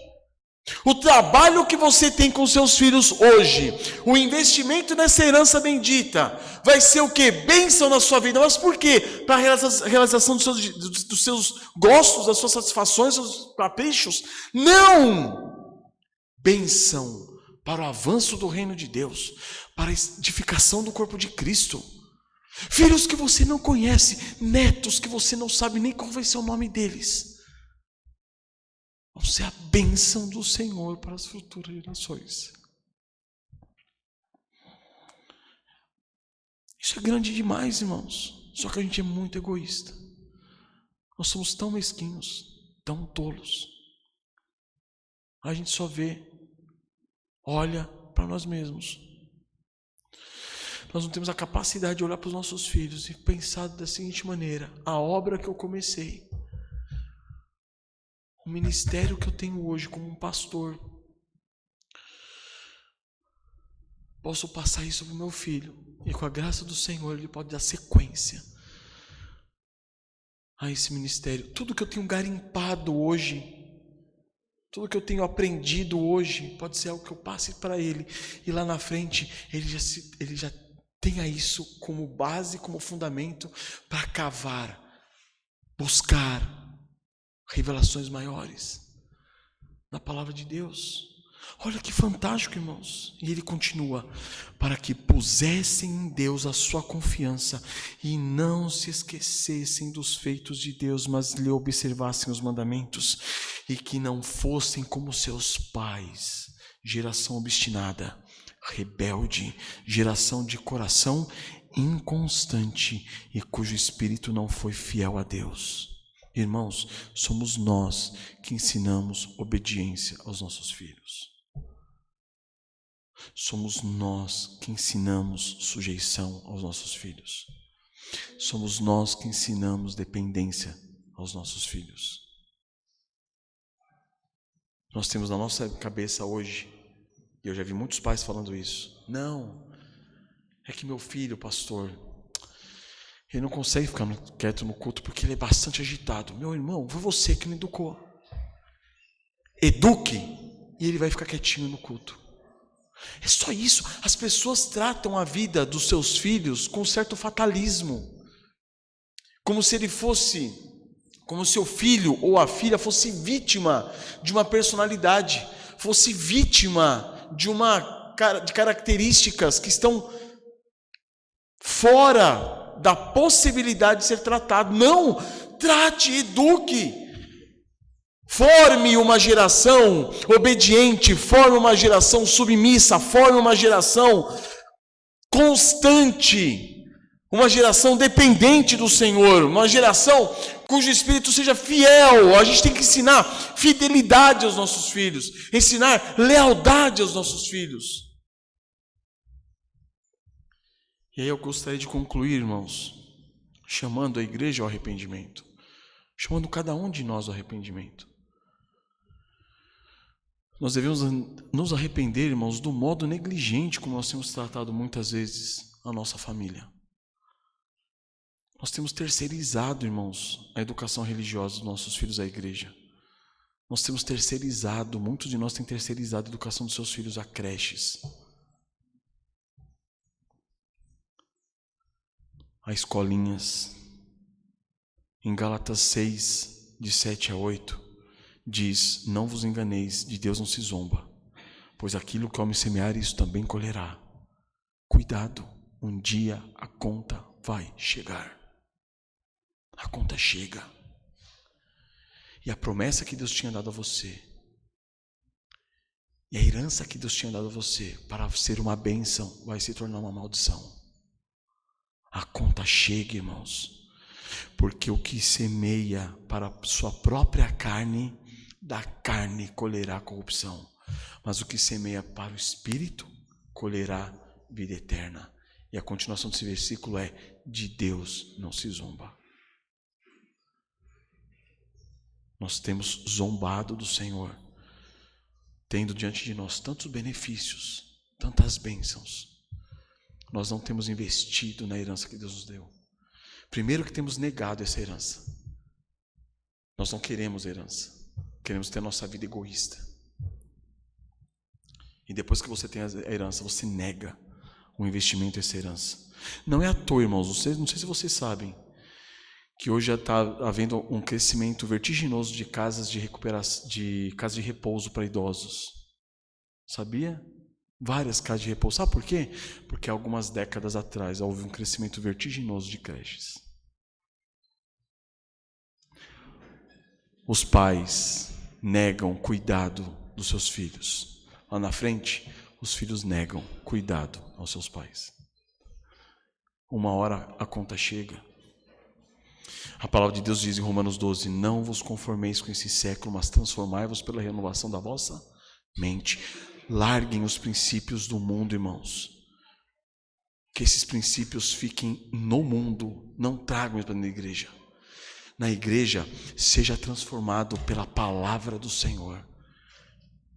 O trabalho que você tem com seus filhos hoje, o investimento nessa herança bendita, vai ser o quê? Bênção na sua vida. Mas por quê? Para a realização dos seus gostos, das suas satisfações, dos seus caprichos? Não! Bênção para o avanço do reino de Deus, para a edificação do corpo de Cristo. Filhos que você não conhece, netos que você não sabe nem qual vai ser o nome deles, vão ser a bênção do Senhor para as futuras gerações. Isso é grande demais, irmãos. Só que a gente é muito egoísta. Nós somos tão mesquinhos, tão tolos. A gente só vê, olha para nós mesmos. Nós não temos a capacidade de olhar para os nossos filhos e pensar da seguinte maneira: a obra que eu comecei, o ministério que eu tenho hoje como um pastor, posso passar isso para o meu filho, e com a graça do Senhor ele pode dar sequência a esse ministério. Tudo que eu tenho garimpado hoje, tudo que eu tenho aprendido hoje, pode ser algo que eu passe para ele, e lá na frente ele já tenha isso como base, como fundamento para cavar, buscar revelações maiores na palavra de Deus. Olha que fantástico, irmãos. E ele continua: para que pusessem em Deus a sua confiança e não se esquecessem dos feitos de Deus, mas lhe observassem os mandamentos, e que não fossem como seus pais, geração obstinada, rebelde, geração de coração inconstante e cujo espírito não foi fiel a Deus. Irmãos, somos nós que ensinamos obediência aos nossos filhos. Somos nós que ensinamos sujeição aos nossos filhos. Somos nós que ensinamos dependência aos nossos filhos. Nós temos na nossa cabeça hoje, e eu já vi muitos pais falando isso: não, é que meu filho, pastor, ele não consegue ficar quieto no culto porque ele é bastante agitado. Meu irmão, foi você que me educou. Eduque e ele vai ficar quietinho no culto. É só isso. As pessoas tratam a vida dos seus filhos com certo fatalismo, como se ele fosse, como se o filho ou a filha fosse vítima de uma personalidade, fosse vítima de características que estão fora da possibilidade de ser tratado. Não, trate, eduque, forme uma geração obediente, forme uma geração submissa, forme uma geração constante, uma geração dependente do Senhor, uma geração cujo espírito seja fiel. A gente tem que ensinar fidelidade aos nossos filhos, ensinar lealdade aos nossos filhos. E aí eu gostaria de concluir, irmãos, chamando a igreja ao arrependimento, chamando cada um de nós ao arrependimento. Nós devemos nos arrepender, irmãos, do modo negligente como nós temos tratado muitas vezes a nossa família. Nós temos terceirizado, irmãos, a educação religiosa dos nossos filhos à igreja. Nós temos terceirizado, muitos de nós têm terceirizado a educação dos seus filhos a creches, a escolinhas. Em Gálatas 6, de 7 a 8, diz: não vos enganeis, de Deus não se zomba, pois aquilo que o homem semear, isso também colherá. Cuidado, um dia a conta vai chegar. A conta chega. E a promessa que Deus tinha dado a você, e a herança que Deus tinha dado a você para ser uma bênção, vai se tornar uma maldição. A conta chega, irmãos, porque o que semeia para a sua própria carne, da carne colherá corrupção, mas o que semeia para o Espírito colherá vida eterna. E a continuação desse versículo é: de Deus não se zomba. Nós temos zombado do Senhor, tendo diante de nós tantos benefícios, tantas bênçãos. Nós não temos investido na herança que Deus nos deu. Primeiro que temos negado essa herança. Nós não queremos herança. Queremos ter a nossa vida egoísta. E depois que você tem a herança, você nega o investimento nessa herança. Não é à toa, irmãos. Não sei se vocês sabem que hoje já está havendo um crescimento vertiginoso de casas de recuperação, de casas de repouso para idosos. Sabia? Várias casas de repouso. Sabe por quê? Porque algumas décadas atrás houve um crescimento vertiginoso de creches. Os pais negam cuidado dos seus filhos. Lá na frente, os filhos negam cuidado aos seus pais. Uma hora a conta chega. A palavra de Deus diz em Romanos 12: não vos conformeis com esse século, mas transformai-vos pela renovação da vossa mente. Larguem os princípios do mundo, irmãos. Que esses princípios fiquem no mundo, não tragam para a igreja. Na igreja, seja transformado pela palavra do Senhor.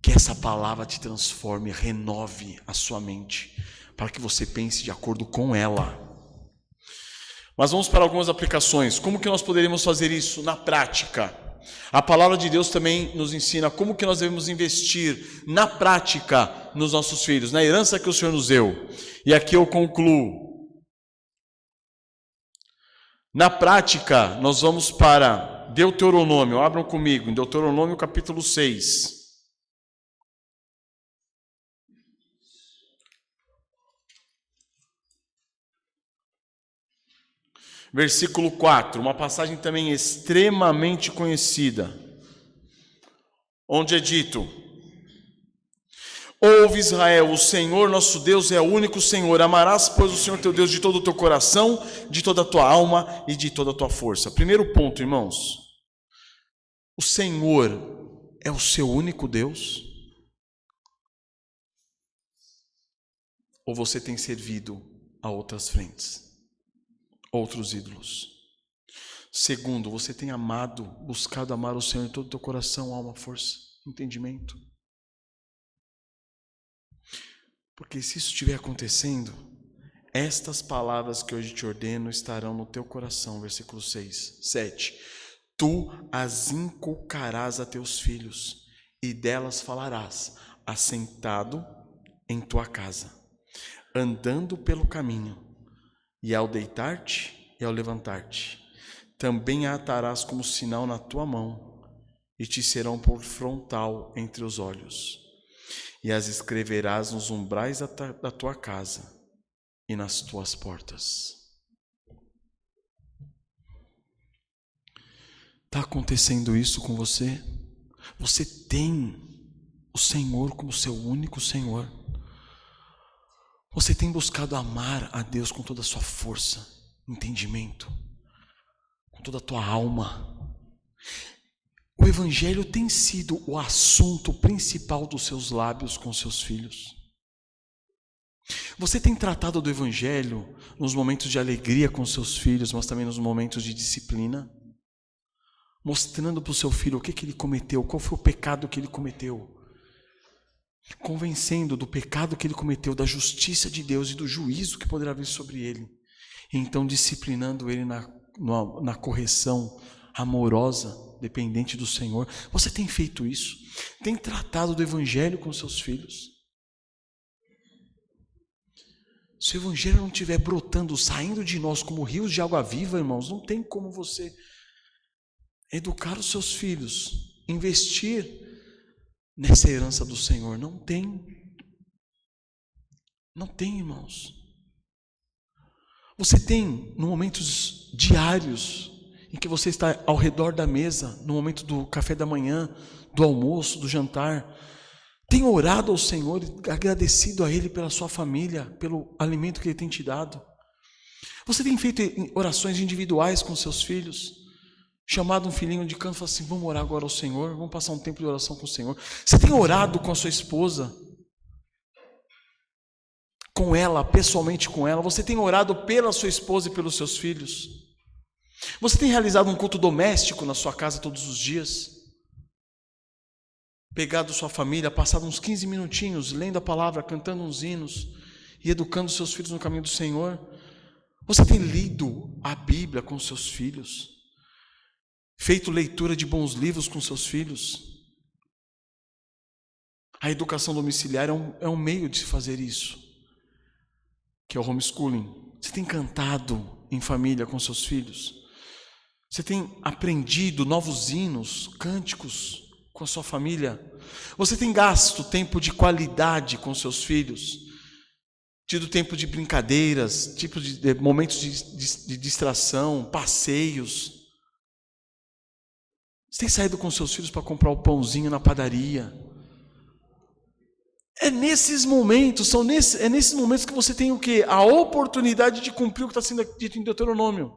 Que essa palavra te transforme, renove a sua mente, para que você pense de acordo com ela. Mas vamos para algumas aplicações. Como que nós poderíamos fazer isso na prática? A palavra de Deus também nos ensina como que nós devemos investir na prática nos nossos filhos, na herança que o Senhor nos deu. E aqui eu concluo. Na prática, nós vamos para Deuteronômio. Abram comigo, em Deuteronômio capítulo 6. Versículo 4, uma passagem também extremamente conhecida, onde é dito: ouve Israel, o Senhor nosso Deus é o único Senhor, amarás, pois, o Senhor teu Deus de todo o teu coração, de toda a tua alma e de toda a tua força. Primeiro ponto, irmãos, o Senhor é o seu único Deus? Ou você tem servido a outras frentes? Outros ídolos. Segundo, você tem amado, buscado amar o Senhor em todo o teu coração, alma, força, entendimento? Porque se isso estiver acontecendo, estas palavras que hoje te ordeno estarão no teu coração, versículo 6, 7. Tu as inculcarás a teus filhos, e delas falarás, assentado em tua casa, andando pelo caminho, e ao deitar-te e ao levantar-te. Também a atarás como sinal na tua mão, e te serão por frontal entre os olhos. E as escreverás nos umbrais da tua casa e nas tuas portas. Está acontecendo isso com você? Você tem o Senhor como seu único Senhor? Você tem buscado amar a Deus com toda a sua força, entendimento, com toda a tua alma. O Evangelho tem sido o assunto principal dos seus lábios com seus filhos. Você tem tratado do Evangelho nos momentos de alegria com seus filhos, mas também nos momentos de disciplina? Mostrando para o seu filho o que ele cometeu, qual foi o pecado que ele cometeu. Convencendo do pecado que ele cometeu, da justiça de Deus e do juízo que poderá vir sobre ele. E então disciplinando ele na correção amorosa, dependente do Senhor. Você tem feito isso? Tem tratado do Evangelho com seus filhos? Se o Evangelho não estiver brotando, saindo de nós como rios de água viva, irmãos, não tem como você educar os seus filhos, investir nessa herança do Senhor. Não tem. Não tem, irmãos. Você tem, no momentos diários, em que você está ao redor da mesa, no momento do café da manhã, do almoço, do jantar, tem orado ao Senhor, agradecido a Ele pela sua família, pelo alimento que Ele tem te dado. Você tem feito orações individuais com seus filhos, chamado um filhinho de canto e falado assim, vamos orar agora ao Senhor, vamos passar um tempo de oração com o Senhor. Você tem orado com a sua esposa, com ela, pessoalmente com ela? Você tem orado pela sua esposa e pelos seus filhos? Você tem realizado um culto doméstico na sua casa todos os dias? Pegado sua família, passado uns 15 minutinhos, lendo a palavra, cantando uns hinos e educando seus filhos no caminho do Senhor? Você tem lido a Bíblia com seus filhos? Feito leitura de bons livros com seus filhos? A educação domiciliar é um meio de se fazer isso, que é o homeschooling. Você tem cantado em família com seus filhos? Você tem aprendido novos hinos, cânticos com a sua família? Você tem gasto tempo de qualidade com seus filhos? Tido tempo de brincadeiras, tipo de momentos de distração, passeios? Você tem saído com seus filhos para comprar o pãozinho na padaria? É nesses momentos, é nesses momentos que você tem o quê? A oportunidade de cumprir o que está sendo dito em Deuteronômio.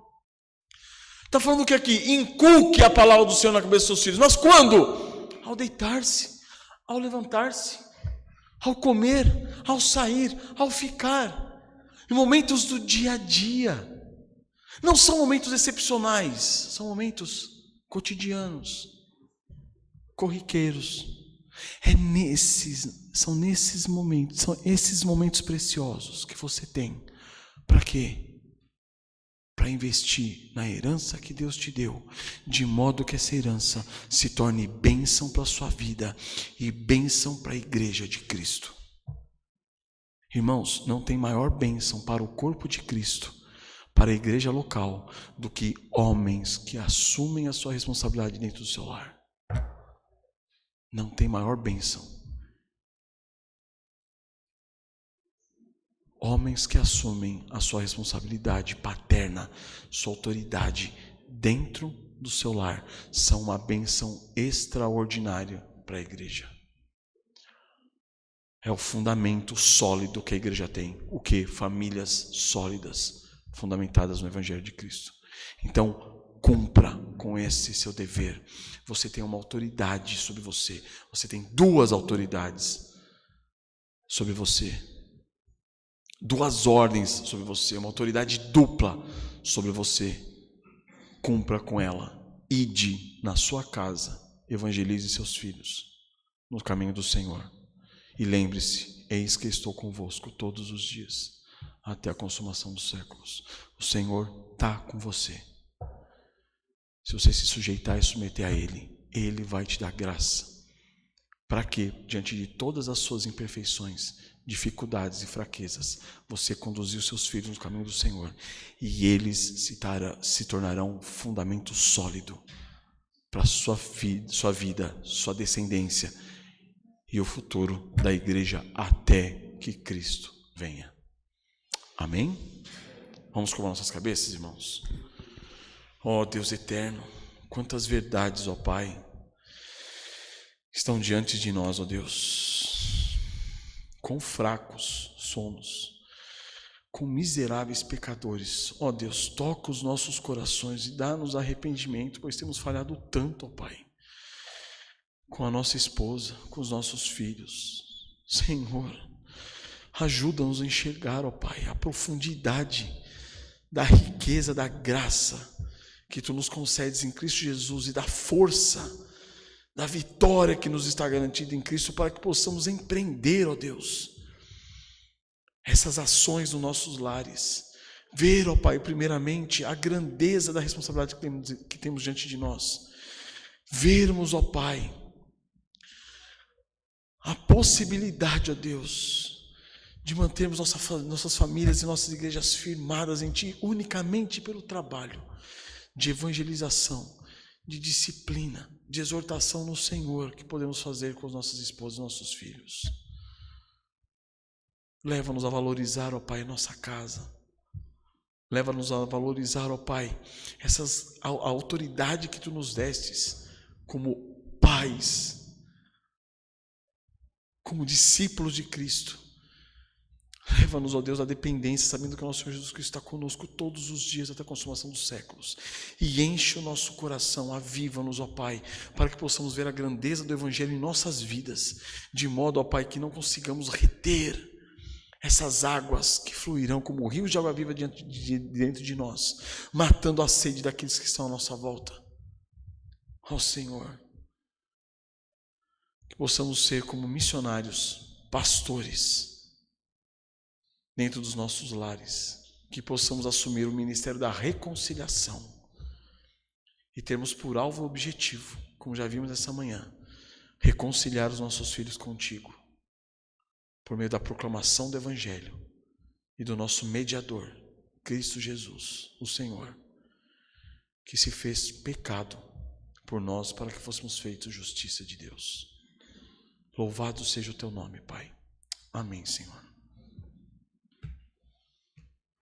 Está falando que aqui, inculque a palavra do Senhor na cabeça dos seus filhos. Mas quando? Ao deitar-se, ao levantar-se, ao comer, ao sair, ao ficar. Em momentos do dia a dia. Não são momentos excepcionais, são momentos cotidianos, corriqueiros. São esses momentos preciosos que você tem. Para quê? Para investir na herança que Deus te deu, de modo que essa herança se torne bênção para a sua vida e bênção para a igreja de Cristo. Irmãos, não tem maior bênção para o corpo de Cristo, para a igreja local, do que homens que assumem a sua responsabilidade dentro do seu lar. Não tem maior bênção. Homens que assumem a sua responsabilidade paterna, sua autoridade dentro do seu lar, são uma bênção extraordinária para a igreja. É o fundamento sólido que a igreja tem. O que? Famílias sólidas, fundamentadas no Evangelho de Cristo. Então, cumpra com esse seu dever. Você tem uma autoridade sobre você. Você tem duas autoridades sobre você. Duas ordens sobre você. Uma autoridade dupla sobre você. Cumpra com ela. Ide na sua casa. Evangelize seus filhos no caminho do Senhor. E lembre-se, eis que estou convosco todos os dias, até a consumação dos séculos. O Senhor está com você. Se você se sujeitar e submeter a Ele, Ele vai te dar graça. Para que, diante de todas as suas imperfeições, dificuldades e fraquezas, você conduzir os seus filhos no caminho do Senhor, e eles se tornarão um fundamento sólido para a sua vida, sua descendência, e o futuro da igreja até que Cristo venha. Amém? Vamos curvar nossas cabeças, irmãos? Ó Deus eterno, quantas verdades, ó Pai, estão diante de nós, ó Deus. Quão fracos somos, com miseráveis pecadores. Ó Deus, toca os nossos corações e dá-nos arrependimento, pois temos falhado tanto, ó Pai, com a nossa esposa, com os nossos filhos. Senhor, ajuda-nos a enxergar, ó Pai, a profundidade da riqueza, da graça que Tu nos concedes em Cristo Jesus e da força, da vitória que nos está garantida em Cristo, para que possamos empreender, ó Deus, essas ações nos nossos lares. Ver, ó Pai, primeiramente, a grandeza da responsabilidade que temos diante de nós. Vermos, ó Pai, a possibilidade, ó Deus, de mantermos nossas famílias e nossas igrejas firmadas em Ti, unicamente pelo trabalho de evangelização, de disciplina, de exortação no Senhor, que podemos fazer com as nossas esposas e nossos filhos. Leva-nos a valorizar, ó Pai, a nossa casa. Leva-nos a valorizar, ó Pai, a autoridade que Tu nos destes como pais, como discípulos de Cristo. Leva-nos, ó Deus, à dependência, sabendo que o nosso Senhor Jesus Cristo está conosco todos os dias até a consumação dos séculos. E enche o nosso coração, aviva-nos, ó Pai, para que possamos ver a grandeza do Evangelho em nossas vidas, de modo, ó Pai, que não consigamos reter essas águas que fluirão como rios de água viva dentro de nós, matando a sede daqueles que estão à nossa volta. Ó Senhor, que possamos ser como missionários, pastores, dentro dos nossos lares, que possamos assumir o ministério da reconciliação e termos por alvo objetivo, como já vimos essa manhã, reconciliar os nossos filhos contigo, por meio da proclamação do Evangelho e do nosso mediador, Cristo Jesus, o Senhor, que se fez pecado por nós para que fôssemos feitos justiça de Deus. Louvado seja o Teu nome, Pai. Amém, Senhor.